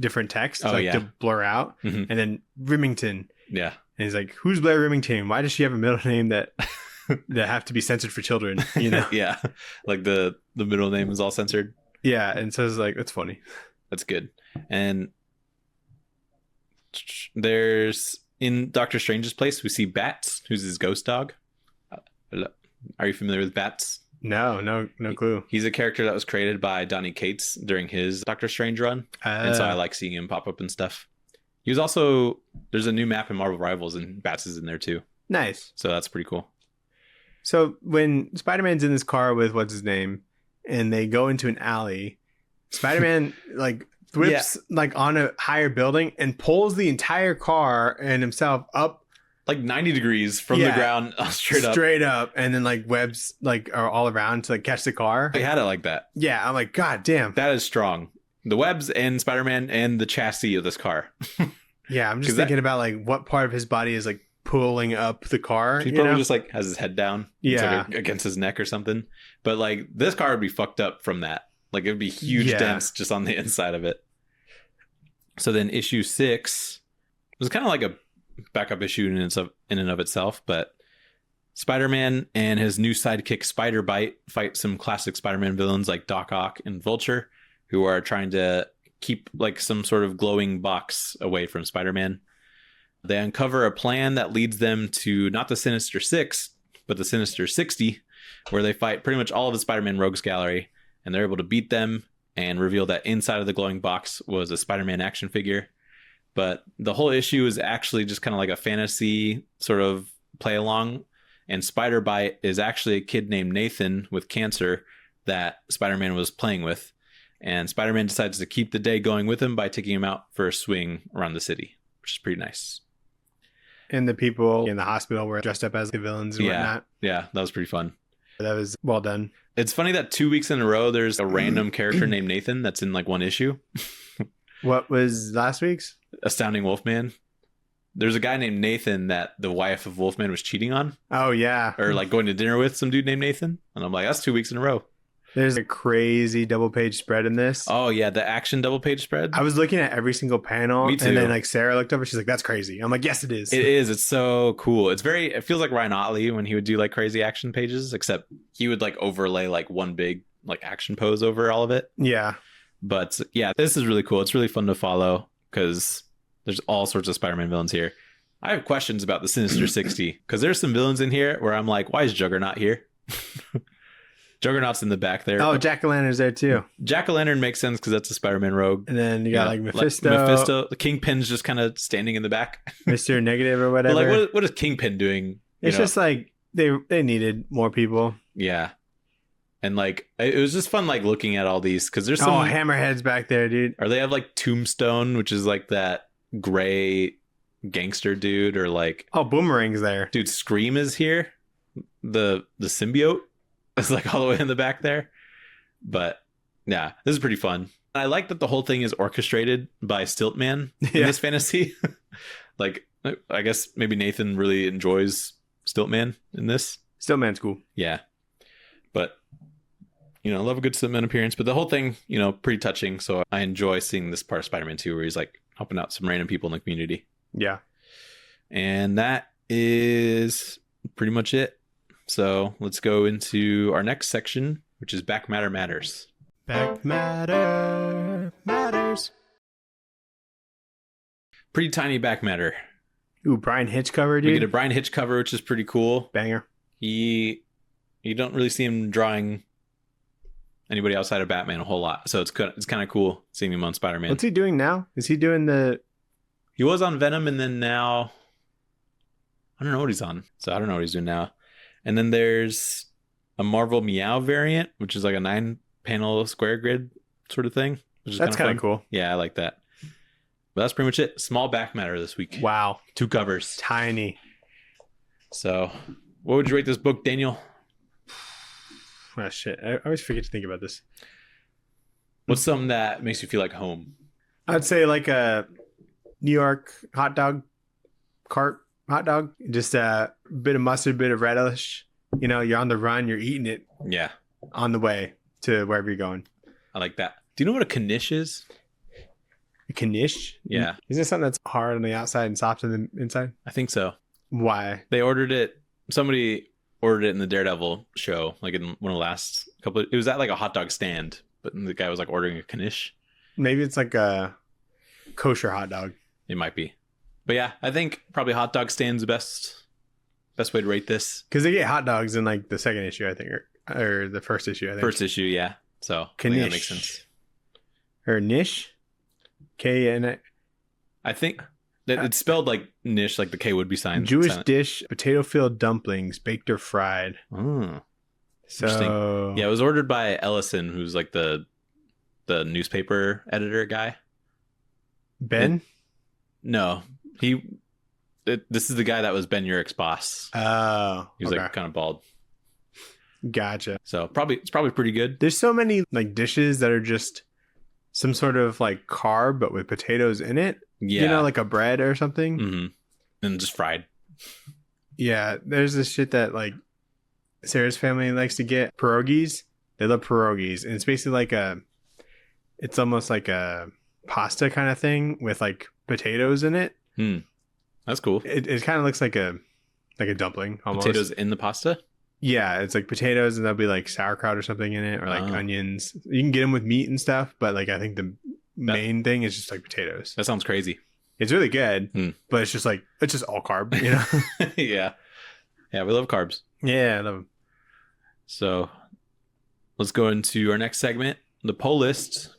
different text to blur out. Mm-hmm. And then Remington. Yeah. And he's like, who's Blair Remington? Why does she have a middle name that have to be censored for children? You know? Yeah. Like the middle name is all censored. Yeah. And so it's like, that's funny. That's good. And there's in Doctor Strange's place, we see Bats, who's his ghost dog. Are you familiar with Bats? No clue. He's a character that was created by Donny Cates during his Doctor Strange run. And so I like seeing him pop up and stuff. He was also, there's a new map in Marvel Rivals and Bats is in there too. Nice. So that's pretty cool. So when Spider-Man's in this car with what's his name and they go into an alley, Spider-Man like whips like on a higher building and pulls the entire car and himself up like 90 degrees from the ground straight up, and then like webs like are all around to like catch the car. They had it like that. Yeah, I'm like, god damn, that is strong. The webs and Spider-Man and the chassis of this car. Yeah, I'm just thinking about like what part of his body is like pulling up the car. He probably just like has his head down. Yeah, like against his neck or something. But like this car would be fucked up from that. Like it would be huge dents just on the inside of it. So then issue 6 was kind of like a backup issue in and of itself, but Spider-Man and his new sidekick Spider-Bite fight some classic Spider-Man villains like Doc Ock and Vulture, who are trying to keep like some sort of glowing box away from Spider-Man. They uncover a plan that leads them to not the Sinister Six, but the Sinister 60, where they fight pretty much all of the Spider-Man Rogues Gallery, and they're able to beat them and reveal that inside of the glowing box was a Spider-Man action figure. But the whole issue is actually just kind of like a fantasy sort of play along, and Spider-Bite is actually a kid named Nathan with cancer that Spider-Man was playing with, and Spider-Man decides to keep the day going with him by taking him out for a swing around the city, which is pretty nice. And the people in the hospital were dressed up as the villains and whatnot. Yeah, that was pretty fun. That was well done. It's funny that 2 weeks in a row, there's a random character named Nathan that's in like one issue. What was last week's? Astounding Wolfman. There's a guy named Nathan that the wife of Wolfman was cheating on. Oh, yeah. Or like going to dinner with some dude named Nathan. And I'm like, that's 2 weeks in a row. There's a crazy double page spread in this. Oh, yeah. The action double page spread. I was looking at every single panel. Me too. And then like Sarah looked over. She's like, that's crazy. I'm like, yes, it is. It is. It's so cool. It feels like Ryan Otley when he would do like crazy action pages, except he would like overlay like one big like action pose over all of it. Yeah. But yeah, this is really cool. It's really fun to follow because there's all sorts of Spider-Man villains here. I have questions about the Sinister 60 because there's some villains in here where I'm like, why is Juggernaut here? Juggernaut's in the back there. Oh, Jack-o'-lantern's there too. Jack-o'-lantern makes sense because that's a Spider-Man rogue. And then you got like Mephisto. Mephisto. The Kingpin's just kind of standing in the back. Mr. Negative or whatever. But like, what is Kingpin doing? It's just like they needed more people. Yeah. And like, it was just fun like looking at all these because there's some... Oh, Hammerhead's back there, dude. Or they have like Tombstone, which is like that gray gangster dude, or like... Oh, Boomerang's there. Dude, Scream is here. The symbiote is like all the way in the back there. But yeah, this is pretty fun. I like that the whole thing is orchestrated by Stiltman in this fantasy. Like, I guess maybe Nathan really enjoys Stiltman in this. Stiltman's cool. Yeah. But, I love a good Stiltman appearance. But the whole thing, pretty touching. So I enjoy seeing this part of Spider-Man 2 where he's like helping out some random people in the community. Yeah. And that is pretty much it. So let's go into our next section, which is Back Matter Matters. Back Matter Matters. Pretty tiny back matter. Ooh, Brian Hitch cover, dude. We get a Brian Hitch cover, which is pretty cool. Banger. You don't really see him drawing anybody outside of Batman a whole lot. So it's kind of cool seeing him on Spider-Man. What's he doing now? Is he doing the... He was on Venom, and then now... I don't know what he's on. So I don't know what he's doing now. And then there's a Marvel Meow variant, which is like a 9-panel square grid sort of thing. Which is That's kind of cool. Yeah, I like that. But that's pretty much it. Small back matter this week. Wow. 2 covers. Tiny. So, what would you rate this book, Daniel? Oh, shit. I always forget to think about this. What's something that makes you feel like home? I'd say like a New York hot dog cart hot dog. Just a bit of mustard, bit of relish. You're on the run. You're eating it. Yeah. On the way to wherever you're going. I like that. Do you know what a knish is? A knish? Yeah. Is it something that's hard on the outside and soft on the inside? I think so. Why? Somebody ordered it in the Daredevil show, like in one of the last couple it was at like a hot dog stand, but the guy was like ordering a knish. Maybe it's like a kosher hot dog. It might be. But yeah, I think probably hot dog stand's the best way to rate this. Because they get hot dogs in like the second issue, I think, or the first issue, I think. First issue, yeah. So I think that makes sense. Or niche? K-N-I. I think that it's spelled like niche, like the K would be signed. Jewish dish, potato-filled dumplings, baked or fried. Oh. So yeah, it was ordered by Ellison, who's like the newspaper editor guy. Ben? No. This is the guy that was Ben Urich's boss. Oh. He was like kind of bald. Gotcha. So it's probably pretty good. There's so many like dishes that are just some sort of like carb, but with potatoes in it. Yeah. Like a bread or something. Mm-hmm. And just fried. Yeah. There's this shit that like Sarah's family likes to get. Pierogies. They love pierogies. And it's basically it's almost like a pasta kind of thing with like potatoes in it. That's cool. It kind of looks like a dumpling almost. Potatoes in the pasta? Yeah, it's like potatoes, and there'll be like sauerkraut or something in it, or like Oh. onions. You can get them with meat and stuff, but like I think the That- main thing is just like potatoes. That sounds crazy. It's really good, Hmm. but it's just all carb, you know? Yeah. Yeah, we love carbs. Yeah, I love them. So let's go into our next segment, the poll list, :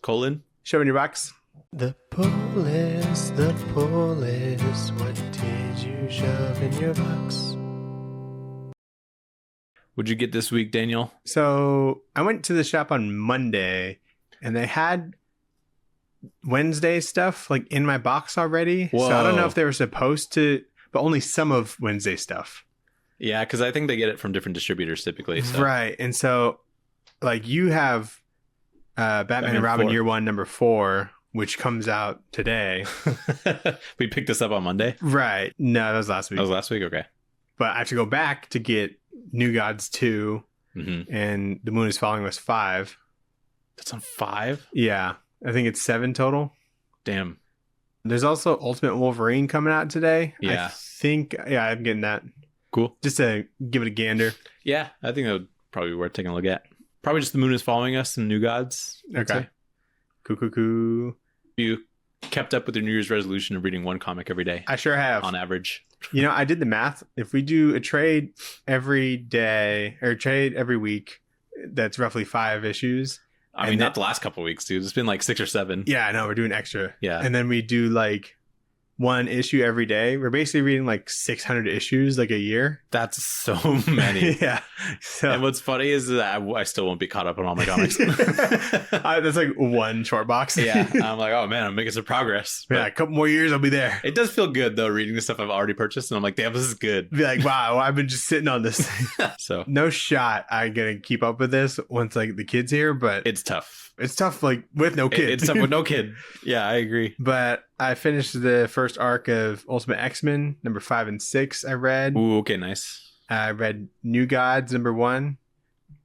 Show me your box. The pull list, what did you shove in your box? What'd you get this week, Daniel? So I went to the shop on Monday, and they had Wednesday stuff like in my box already. Whoa. So I don't know if they were supposed to, but only some of Wednesday stuff. Yeah, because I think they get it from different distributors typically. So. Right. And so like you have Batman and Robin 4. Year One #4, which comes out today. We picked this up on Monday. Right. No, that was last week. That was last week. Okay. But I have to go back to get New Gods 2 Mm-hmm. and The Moon is Following Us 5. That's on 5. Yeah. I think it's 7 total. Damn. There's also Ultimate Wolverine coming out today. Yeah. I think, yeah, I'm getting that. Cool. Just to give it a gander. Yeah, I think that would probably be worth taking a look at. Probably just The Moon is Following Us and New Gods. I'd Okay. say. Cool. You kept up with your New Year's resolution of reading one comic every day I sure have. on average. You know, I did the math. If we do a trade every day or trade every week, that's roughly 5 issues. I mean, And not the last couple of weeks, dude. It's been like 6 or 7. Yeah, I know. We're doing extra. Yeah. And then we do like 1 issue every day. We're basically reading like 600 issues like a year. That's so many. Yeah. So And what's funny is that I still won't be caught up on all my comics. that's like 1 short box. Yeah. I'm like, oh man, I'm making some progress. Yeah, But a couple more years, I'll be there. it does feel good though, reading the stuff I've already purchased. And I'm like, damn, this is good. Be like, wow, I've been just sitting on this. So No shot I'm gonna keep up with this once like the kid's here, but it's tough. it's tough like with no kid. It's tough with no kid. Yeah, I agree. But I finished the first arc of Ultimate X-Men, number 5 and 6. I read. Ooh, okay, nice. I read New Gods, number 1.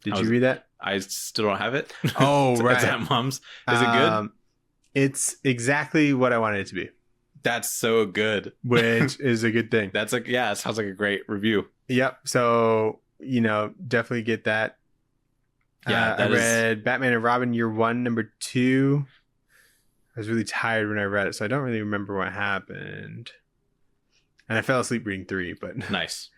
Did you read that? I still don't have it. Oh, It's right. at mom's. Is it good? It's exactly what I wanted it to be, That's so good. which is a good thing. That's like, yeah, it sounds like a great review. Yep. So, definitely get that. Yeah, I read Batman and Robin Year One, number 2. I was really tired when I read it, so I don't really remember what happened. And I fell asleep reading 3, but Nice.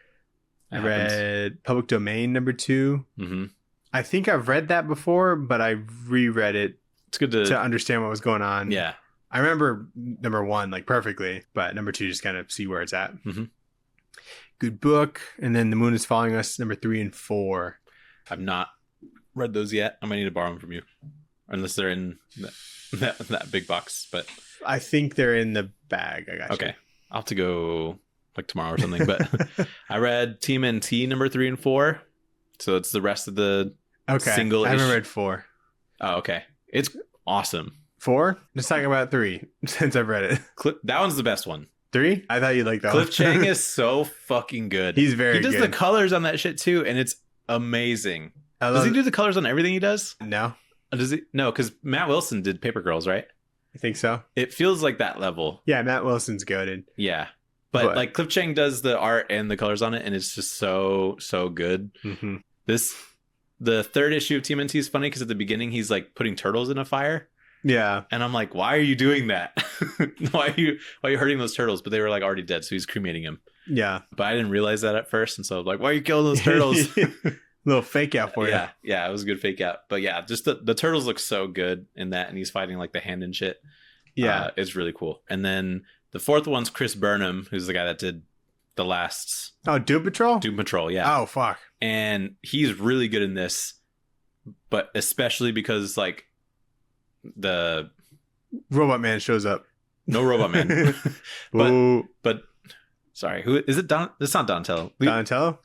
I read Public Domain number 2. Mm-hmm. I think I've read that before, but I reread it It's good to to, understand what was going on. yeah. I remember number 1 like perfectly, but number 2 just kind of see where it's at. Mhm. Good book. And then The Moon is Following Us, number 3 and 4. I've not read those yet. I might need to borrow them from you, unless they're in that big box. But I think they're in the bag. I got okay, I'll have to go like tomorrow or something. But I read TMNT number 3 and 4, so it's the rest of the Okay. single I haven't issue. read 4. Oh, okay, it's awesome. 4? Let's talk about 3 since I've read it. That one's the best one. 3? I thought you'd like that Cliff one. Chang is so fucking good. He's very He does good. the colors on that shit too, and it's amazing. I Does love he do the colors on everything he does? No, Or does he? No, because Matt Wilson did Paper Girls, right? I think so. It feels like that level. Yeah, Matt Wilson's goated. Yeah. But But- like Cliff Chang does the art and the colors on it, and it's just so good. Mm-hmm. The 3rd issue of TMNT is funny because at the beginning he's like putting turtles in a fire, Yeah. and I'm like, why are you doing that? why are you hurting those turtles? But they were like already dead, so he's cremating them. Yeah. But I didn't realize that at first, and so I was like, why are you killing those turtles? Little fake out for you. Yeah, it was a good fake out. But yeah, just the turtles look so good in that, and he's fighting like the hand and shit. Yeah. It's really cool. And then the 4th one's Chris Burnham, who's the guy that did the last Oh, Doom Patrol? Doom Patrol. Yeah. Oh, fuck. And he's really good in this, but especially because like the Robot Man shows up. no Robot Man. Ooh. But sorry, who is it? It's not Donatello. Donatello?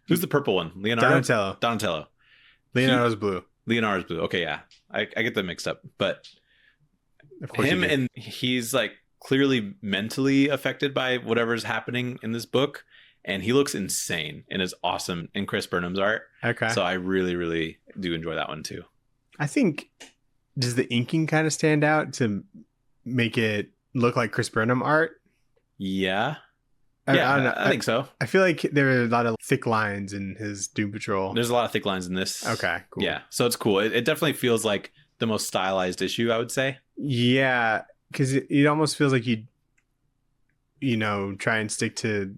Who's the purple one? Leonardo. Donatello. Donatello. Leonardo's blue. Leonardo's blue. Okay, yeah, I get them mixed up. But Of course. him you do. and he's like clearly mentally affected by whatever's happening in this book, and he looks insane and is awesome in Chris Burnham's art. Okay. So I really do enjoy that one too. I think, does the inking kind of stand out to make it look like Chris Burnham art? Yeah, I don't know. I think so. I feel like there are a lot of thick lines in his Doom Patrol. There's a lot of thick lines in this. Okay, cool. Yeah, so it's cool. It definitely feels like the most stylized issue, I would say. Yeah, because it almost feels like try and stick to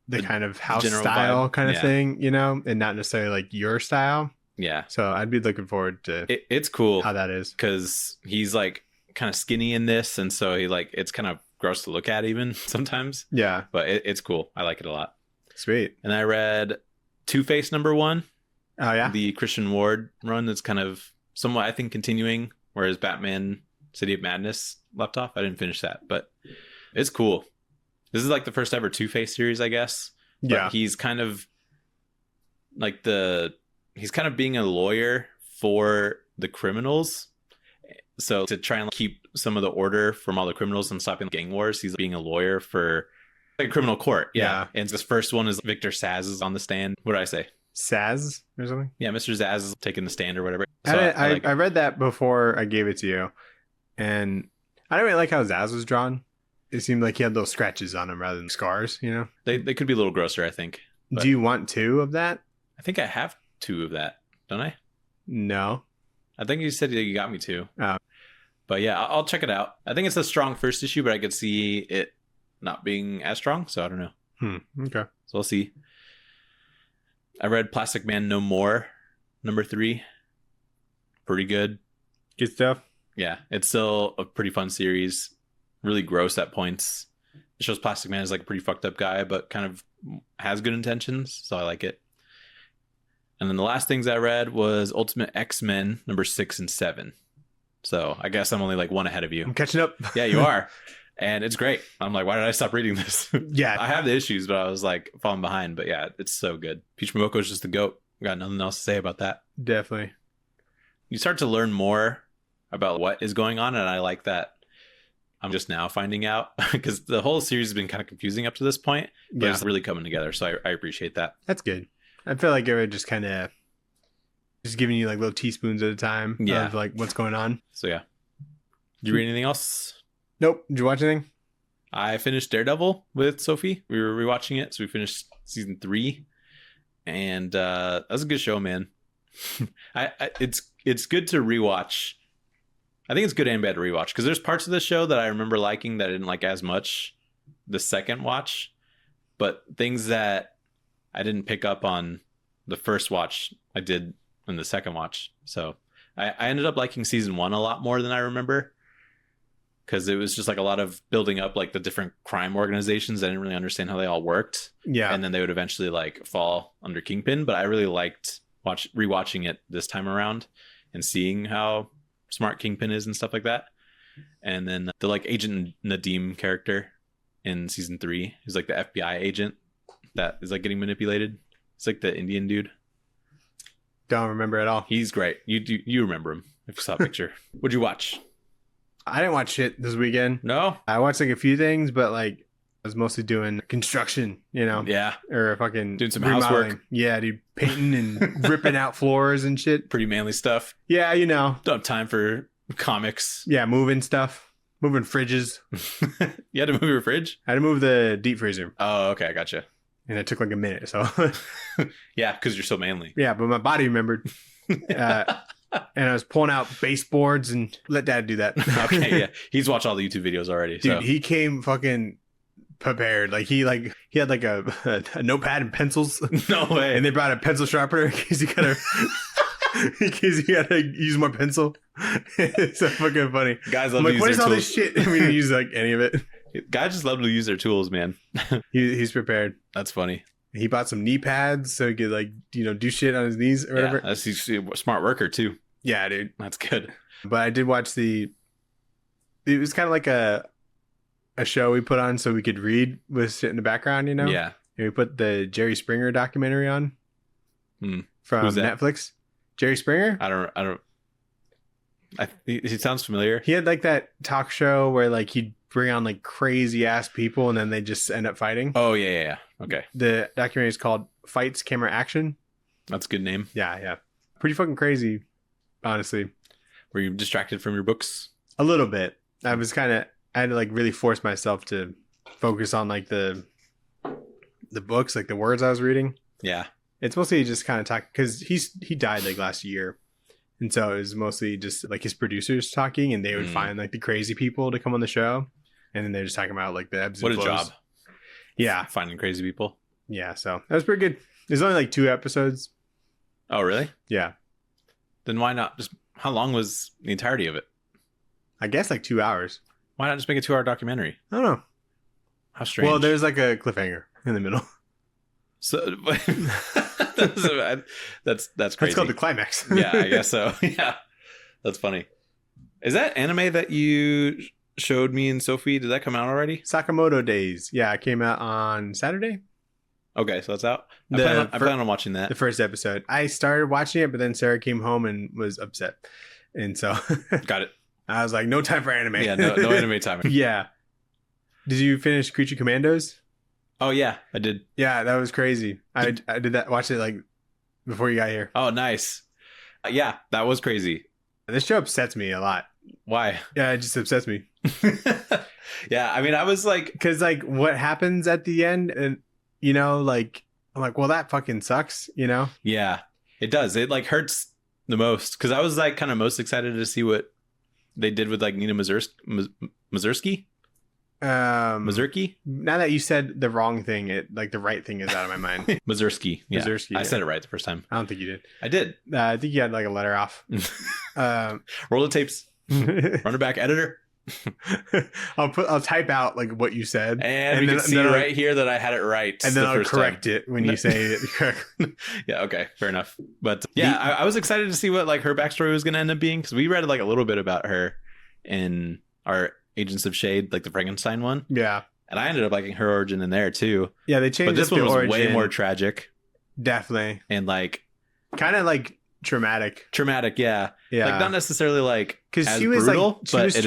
the kind of house style vibe. kind of thing, and not necessarily like your style. Yeah. So I'd be looking forward to it's cool how that is, because he's like kind of skinny in this, and so he like it's kind of gross to look at even sometimes. Yeah, but it's cool. I like it a lot. Sweet. And I read Two-Face #1. Oh yeah, the Christian Ward run that's kind of somewhat, I think, continuing whereas Batman City of Madness left off. I didn't finish that, but it's cool. This is like the first ever Two-Face series, I guess. But yeah, he's kind of like he's kind of being a lawyer for the criminals. So to try and keep some of the order from all the criminals and stopping gang wars, he's being a lawyer for like a criminal court. Yeah. And this first one is Victor Saz is on the stand. What did I say? Saz or something? Yeah, Mr. Zaz is taking the stand or whatever. So I read that before I gave it to you, and I don't really like how Zaz was drawn. It seemed like he had little scratches on him rather than scars, They could be a little grosser, I think. Do you want 2 of that? I think I have 2 of that, don't I? No. I think you said you got me 2. Oh. But yeah, I'll check it out. I think it's a strong first issue, but I could see it not being as strong, so I don't know. Okay. So we'll see. I read Plastic Man No More, #3. Pretty good. Good stuff. Yeah, it's still a pretty fun series. Really gross at points. It shows Plastic Man is like a pretty fucked up guy, but kind of has good intentions, so I like it. And then the last things I read was Ultimate X-Men #6 and 7. So I guess I'm only like 1 ahead of you. I'm catching up. Yeah, you are. And it's great. I'm like, why did I stop reading this? Yeah. I have the issues, but I was like falling behind. But yeah, it's so good. Peach Momoko is just the GOAT. Got nothing else to say about that. Definitely. You start to learn more about what is going on, and I like that. I'm just now finding out because the whole series has been kind of confusing up to this point, but it's really coming together. So I appreciate that. That's good. I feel like it would just kind of just giving you like little teaspoons at a time of like what's going on. So yeah. Did you read anything else? Nope. Did you watch anything? I finished Daredevil with Sophie. We were rewatching it, so we finished season 3, and that was a good show, man. It's good to rewatch. I think it's good and bad to rewatch because there's parts of the show that I remember liking that I didn't like as much the second watch, but things that I didn't pick up on the first watch I did in the second watch. So I ended up liking season 1 a lot more than I remember because it was just like a lot of building up like the different crime organizations. I didn't really understand how they all worked. Yeah. And then they would eventually like fall under Kingpin, but I really liked rewatching it this time around and seeing how smart Kingpin is and stuff like that. And then the like Agent Nadim character in season 3 is like the FBI agent that is like getting manipulated. It's like the Indian dude. Don't remember at all. He's great. You remember him if you saw a picture. What'd you watch? I didn't watch shit this weekend. No? I watched like a few things, but like I was mostly doing construction, Yeah. or fucking doing some remodeling. housework. Yeah, dude, painting and ripping out floors and shit. Pretty manly stuff. Yeah, Don't have time for comics. Yeah, moving stuff. Moving fridges. You had to move your fridge? I had to move the deep freezer. Oh, okay. I gotcha. And it took like a minute, so. Yeah, because you're so manly. Yeah, but my body remembered. And I was pulling out baseboards and let Dad do that. Okay, yeah. He's watched all the YouTube videos already. Dude, so. he came fucking prepared. Like he had like a notepad and pencils. No way. And they brought a pencil sharpener in case you gotta use more pencil. It's so fucking funny. Guys love I'm to like, use what their is all tools. this shit? We didn't use like any of it. Guys just love to use their tools, man. He's prepared. That's funny. He bought some knee pads so he could like do shit on his knees or whatever. Yeah, he's a smart worker too. Yeah, dude. That's good. But I did watch it was kind of like a show we put on so we could read with shit in the background, Yeah. And we put the Jerry Springer documentary on from Who's that? Netflix. Jerry Springer? I don't. He sounds familiar. He had like that talk show where like he'd bring on like crazy ass people and then they just end up fighting. Oh yeah. Okay. The documentary is called Fights, Camera, Action. That's a good name. Yeah. Pretty fucking crazy, honestly. Were you distracted from your books? A little bit. I had to like really force myself to focus on like the books, like the words I was reading. Yeah. It's mostly just kind of talk because he died like last year. And so it was mostly just like his producers talking, and they would find like the crazy people to come on the show. And then they're just talking about like the ebbs and flows. What a job. Yeah. Finding crazy people. Yeah. So that was pretty good. There's only like 2 episodes. Oh, really? Yeah. Then why not just, how long was the entirety of it? I guess like 2 hours. Why not just make a 2-hour documentary? I don't know. How strange. Well, there's like a cliffhanger in the middle. So that's crazy. That's called the climax. Yeah, I guess so. Yeah. That's funny. Is that anime that you showed me and Sophie? Did that come out already? Sakamoto Days. Yeah, it came out on Saturday. Okay, so that's out. I plan on watching that. The first episode. I started watching it, but then Sarah came home and was upset. And so got it. I was like, no time for anime. Yeah, no anime time. Yeah. Did you finish Creature Commandos? Oh, yeah, I did. Yeah, that was crazy. I did that. Watched it like before you got here. Oh, nice. Yeah, that was crazy. This show upsets me a lot. Why? Yeah, it just upsets me. Yeah, I mean, I was like... Because like what happens at the end, and you know, like, I'm like, well, that fucking sucks, you know? Yeah, it does. It like hurts the most. Because I was like kind of most excited to see what they did with like Nina Mazursky. Mazurki? Now that you said the wrong thing, it like the right thing is out of my mind. Mazursky. Yeah. Mazursky. I said it right the first time. I don't think you did. I did. I think you had like a letter off. Roll the tapes. Run it back, editor. I'll type out like what you said, and we can see right here that I had it right, and then I'll correct it when you say it correctly. Yeah, okay, fair enough. But yeah, I was excited to see what like her backstory was going to end up being, because we read like a little bit about her in our Agents of Shade, like the Frankenstein one. Yeah, and I ended up liking her origin in there too. Yeah, they changed. But this one was origin. Way more tragic, definitely, and like kind of like traumatic. Yeah. Like not necessarily like because she was brutal, like she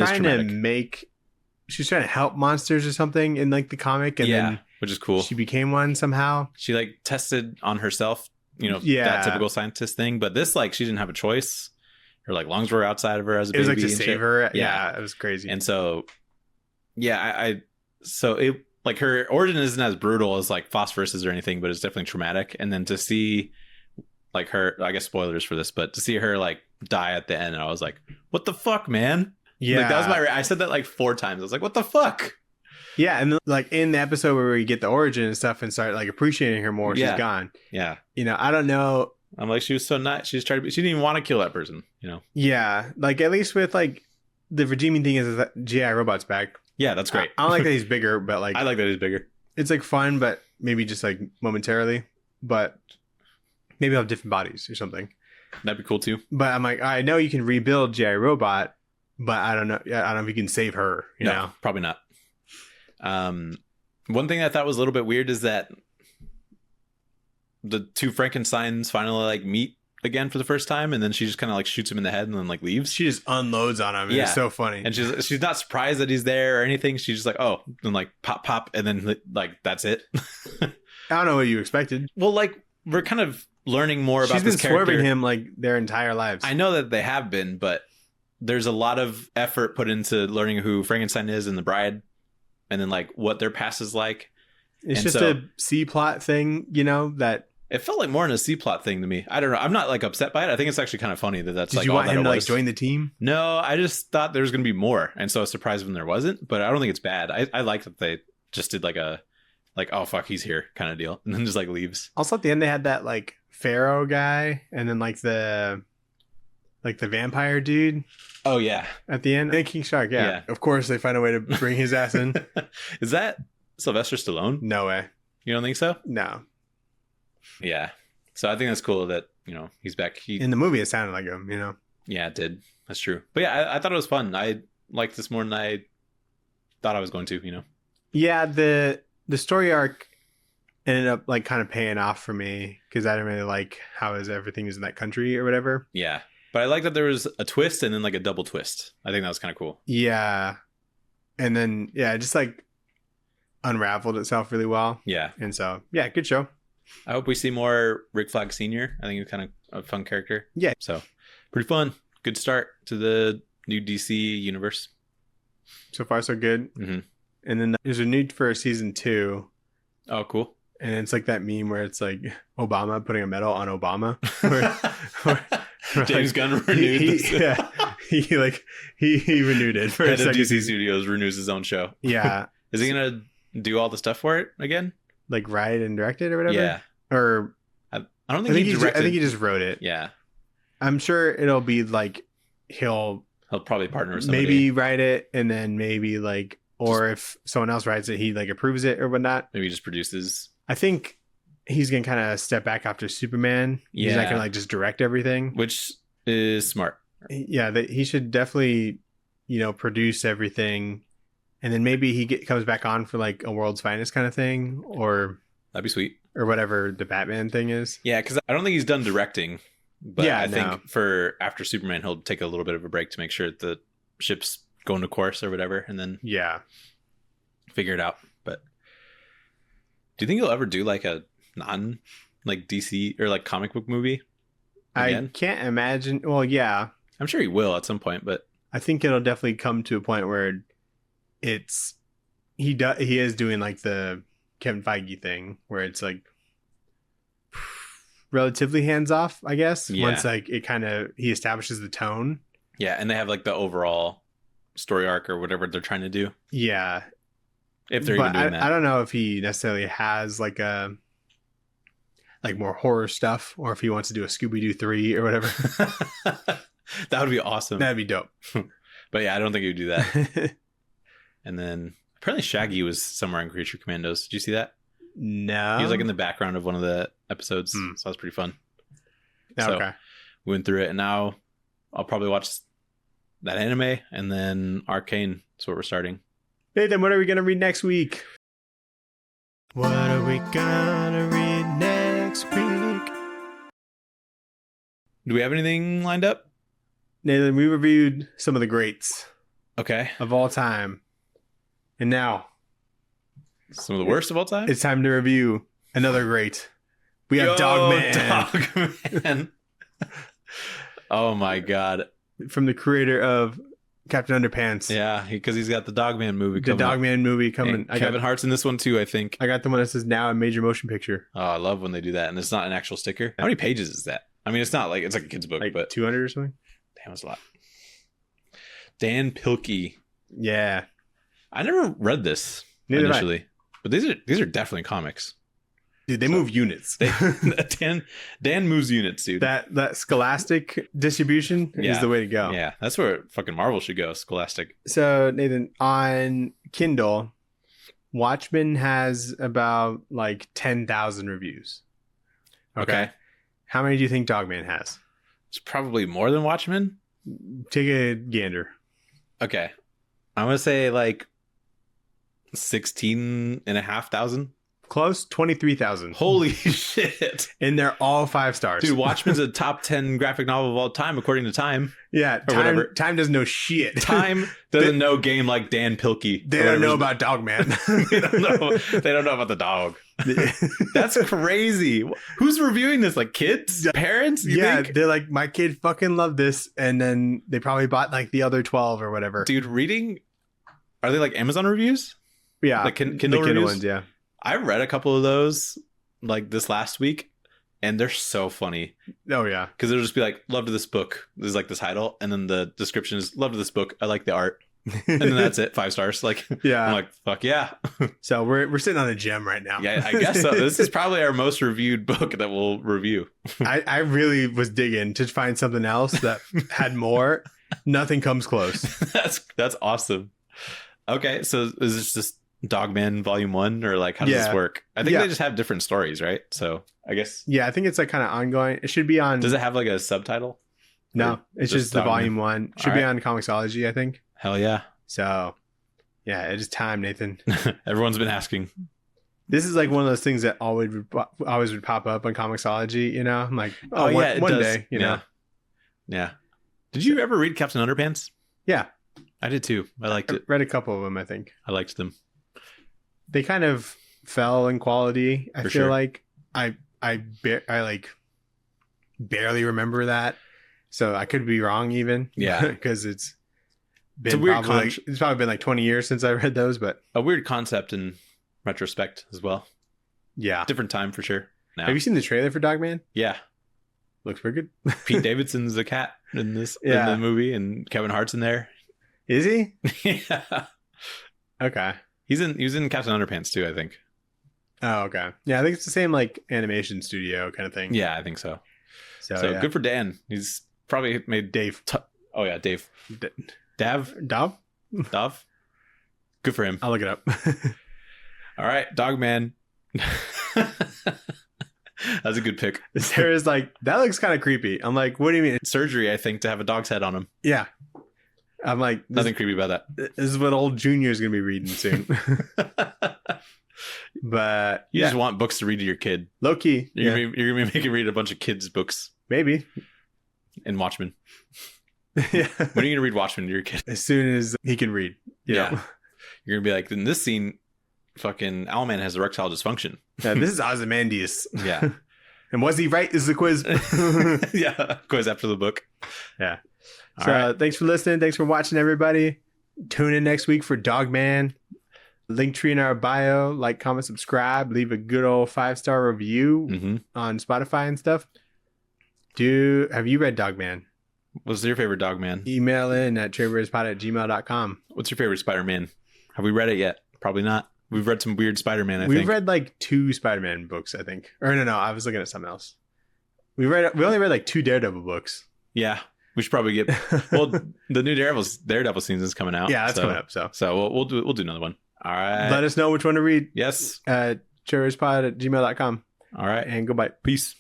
was trying to help monsters or something in like the comic, and then which is cool. She became one somehow. She like tested on herself, that typical scientist thing. But this, like, she didn't have a choice. Her like lungs were outside of her as a baby. It was like to save her. Yeah, it was crazy. And so, so it like her origin isn't as brutal as like Phosphorus's or anything, but it's definitely traumatic. And then to see like her, I guess spoilers for this, but to see her like die at the end, I was like, what the fuck, man? Yeah. Like, that was I said that like 4 times. I was like, what the fuck? Yeah. And like in the episode where we get the origin and stuff and start like appreciating her more, she's gone. Yeah. I don't know. I'm like, she was so nice. She didn't even want to kill that person, Yeah. Like at least with like the redeeming thing is that GI Robot's back. Yeah, that's great. I don't like that he's bigger, but like I like that he's bigger. It's like fun, but maybe just like momentarily. But maybe I'll have different bodies or something. That'd be cool too. But I'm like, I know you can rebuild GI Robot, but I don't know. I don't know if you can save her. You know? Probably not. One thing I thought was a little bit weird is that the 2 Frankensteins finally like meet again for the first time, and then she just kind of like shoots him in the head and then like leaves. She just unloads on him. Yeah, it's so funny. And she's not surprised that he's there or anything. She's just like, oh, and like pop, and then like that's it. I don't know what you expected. Well, like we're kind of learning more about this character. She's been swerving him like their entire lives. I know that they have been, but there's a lot of effort put into learning who Frankenstein is and the bride, and then like what their past is like. It's just a C plot thing, that it felt like more in a C plot thing to me. I don't know. I'm not like upset by it. I think it's actually kind of funny that's Did like. Did you want him to like join the team? No, I just thought there was going to be more, and so I was surprised when there wasn't. But I don't think it's bad. I like that they just did like a oh fuck, he's here kind of deal, and then just like leaves. Also at the end they had that like Pharaoh guy, and then like the vampire dude. Oh yeah, at the end, and King Shark. Yeah, of course they find a way to bring his ass in. Is that Sylvester Stallone? No way. You don't think so? No. Yeah. So I think that's cool that, he's back. In the movie, it sounded like him, Yeah, it did. That's true. But yeah, I thought it was fun. I liked this more than I thought I was going to, Yeah, the story arc ended up like kind of paying off for me because I didn't really like how everything is in that country or whatever. Yeah. But I like that there was a twist and then like a double twist. I think that was kind of cool. Yeah. And then, it just like unraveled itself really well. Yeah. And so, good show. I hope we see more Rick Flag Sr. I think he's kind of a fun character. Yeah. So pretty fun. Good start to the new DC universe. So far, so good. Mm-hmm. And then there's a renewed for season 2. Oh, cool. And it's like that meme where it's like Obama putting a medal on Obama. Where James Gunn renewed he renewed it for Head a of second DC season. Studios renews his own show. Yeah. Is he gonna do all the stuff for it again? Like write and direct it or whatever? Yeah. Or I don't think he directed. I think he just wrote it. Yeah. I'm sure it'll be like he'll probably partner with somebody. maybe write it and then maybe like, or if someone else writes it, he like approves it or whatnot. Maybe he just produces. I think he's gonna kind of step back after Superman. Yeah. He's not gonna like just direct everything, Which is smart. Yeah, he should definitely, produce everything, and then maybe he comes back on for like a World's Finest kind of thing, or That'd be sweet. or whatever the Batman thing is. Yeah, because I don't think he's done directing. But Yeah, I no. think for after Superman, he'll take a little bit of a break to make sure that the ship's going to course or whatever, and then Yeah, figure it out. But do you think he'll ever do like a non like DC or like comic book movie again? I can't imagine. Well, yeah, I'm sure he will at some point, but I think it'll definitely come to a point where it's he is doing like the Kevin Feige thing where it's like relatively hands off, I guess. Yeah. Once like it kind of he establishes the tone. yeah, and they have like the overall story arc or whatever they're trying to do. Yeah, If they're but even doing I that. don't know if he necessarily has like more horror stuff, or if he wants to do a Scooby-Doo 3 or whatever. That would be awesome. That'd be dope. But yeah, I don't think he would do that. And then apparently Shaggy was somewhere in Creature Commandos. Did you see that? No, He was like in the background of one of the episodes. Hmm. So that was pretty fun. okay. So we went through it, and now I'll probably watch that anime and then Arcane. That's what we're starting. Nathan, what are we gonna read next week? What are we gonna read next week? Do we have anything lined up? Nathan, we reviewed some of the greats Okay. of all time, and now Some of the worst of all time? it's time to review another great. We have Dogman Dogman. Oh my god. from the creator of Captain Underpants. Yeah, because he's got the Dogman movie The coming up. Dogman movie coming. And Kevin Hart's in this one too, I think. I got the one that says now a major motion picture. Oh, I love when they do that, and it's not an actual sticker. How many pages is that? I mean, it's not like it's like a kid's book, Like but 200 or something. damn, it's a lot. Dan Pilkey. Yeah. I never read this Neither did I. initially, but these are definitely comics. Dude, they move units. Dan moves units, dude. that scholastic distribution is Yeah. the way to go. Yeah, that's where fucking Marvel should go. Scholastic. So Nathan, on Kindle, Watchmen has about like 10,000 reviews. Okay. How many do you think Dogman has? It's probably more than Watchmen. Take a gander. Okay. I'm going to say like 16,500. Close, 23,000. Holy shit. And they're all 5 stars. Dude, Watchmen's a top 10 graphic novel of all time, according to Time. Yeah, or whatever. Time doesn't know shit. Time doesn't know game like Dan Pilkey. They don't know about Dogman. They don't know about the dog. That's crazy. Who's reviewing this? Like kids? Parents? You Yeah, think? they're like, my kid fucking loved this, and then they probably bought like the other 12 or whatever. Dude, reading, are they like Amazon reviews? Yeah, Like Kindle the Kindle reviews? ones. Yeah, I read a couple of those like this last week, and they're so funny oh yeah. because it'll just be like, loved this book. This is like the title, and then the description is, loved this book. I like the art. And then that's it. 5 stars. Like, Yeah. I'm like, fuck yeah. So we're sitting on a gem right now. Yeah, I guess so. This is probably our most reviewed book that we'll review. I really was digging to find something else that had more. Nothing comes close. That's awesome. Okay, so is this just Dogman Volume 1, or like how does Yeah. this work? I think Yeah. they just have different stories, right? So I guess, Yeah, I think it's like kind of ongoing. It should be on. does it have like a subtitle? No, Or it's just just the Dogman? volume 1. Should All be right. on Comixology, I think. Hell yeah. So, yeah, it is time, Nathan. Everyone's been asking. This is like one of those things that always would pop up on Comixology. You know, I'm like, It one does. day. You know, Yeah. Did you ever read Captain Underpants? yeah, I did too. I liked I it. read a couple of them. I think I liked them. they kind of fell in quality. I For feel sure. like I like barely remember that, so I could be wrong even. Yeah. because it's. been it's probably been like 20 years since I read those, but a weird concept in retrospect as well. Yeah. Different time for sure. Now. Have you seen the trailer for Dogman? Yeah. Looks pretty good. Pete Davidson's a cat in this in the movie, and Kevin Hart's in there. Is he? Yeah. Okay. He was in Captain Underpants too, I think. Oh, okay. Yeah, I think it's the same like animation studio kind of thing. Yeah, I think so. So yeah. Good for Dan. He's probably made Dave. Oh yeah, Dave. Dav? Dav? Good for him. I'll look it up. All right, Dogman. That's a good pick. Sarah's like, that looks kind of creepy. I'm like, what do you mean? Surgery, I think, to have a dog's head on him. Yeah. I'm like, nothing creepy about that. This is what old Junior's going to be reading soon. But you just want books to read to your kid. Low key. You're going to be making read a bunch of kids' books. Maybe. And Watchmen. Yeah. When are you going to read Watchmen to your kid? As soon as he can read. You know? You're going to be like, in this scene, fucking Owlman has erectile dysfunction. Yeah, this is Ozymandias. Yeah. And was he right is the quiz. Yeah. Quiz after the book. Yeah. So thanks for listening. Thanks for watching, everybody. Tune in next week for Dogman. Linktree in our bio. Like, comment, subscribe. Leave a good old 5-star review on Spotify and stuff. Have you read Dogman? What's your favorite Dogman? Email in at tradebearspot@gmail.com. What's your favorite Spider-Man? Have we read it yet? Probably not. We've read some weird Spider-Man, I think. We've read like 2 Spider-Man books, I think. Or no, I was looking at something else. We only read like 2 Daredevil books. Yeah. We should probably get the new Daredevil season is coming out. Yeah, that's coming up. So we'll do another one. All right. Let us know which one to read. Yes. Tradebearspot@gmail.com. All right. And goodbye. Peace.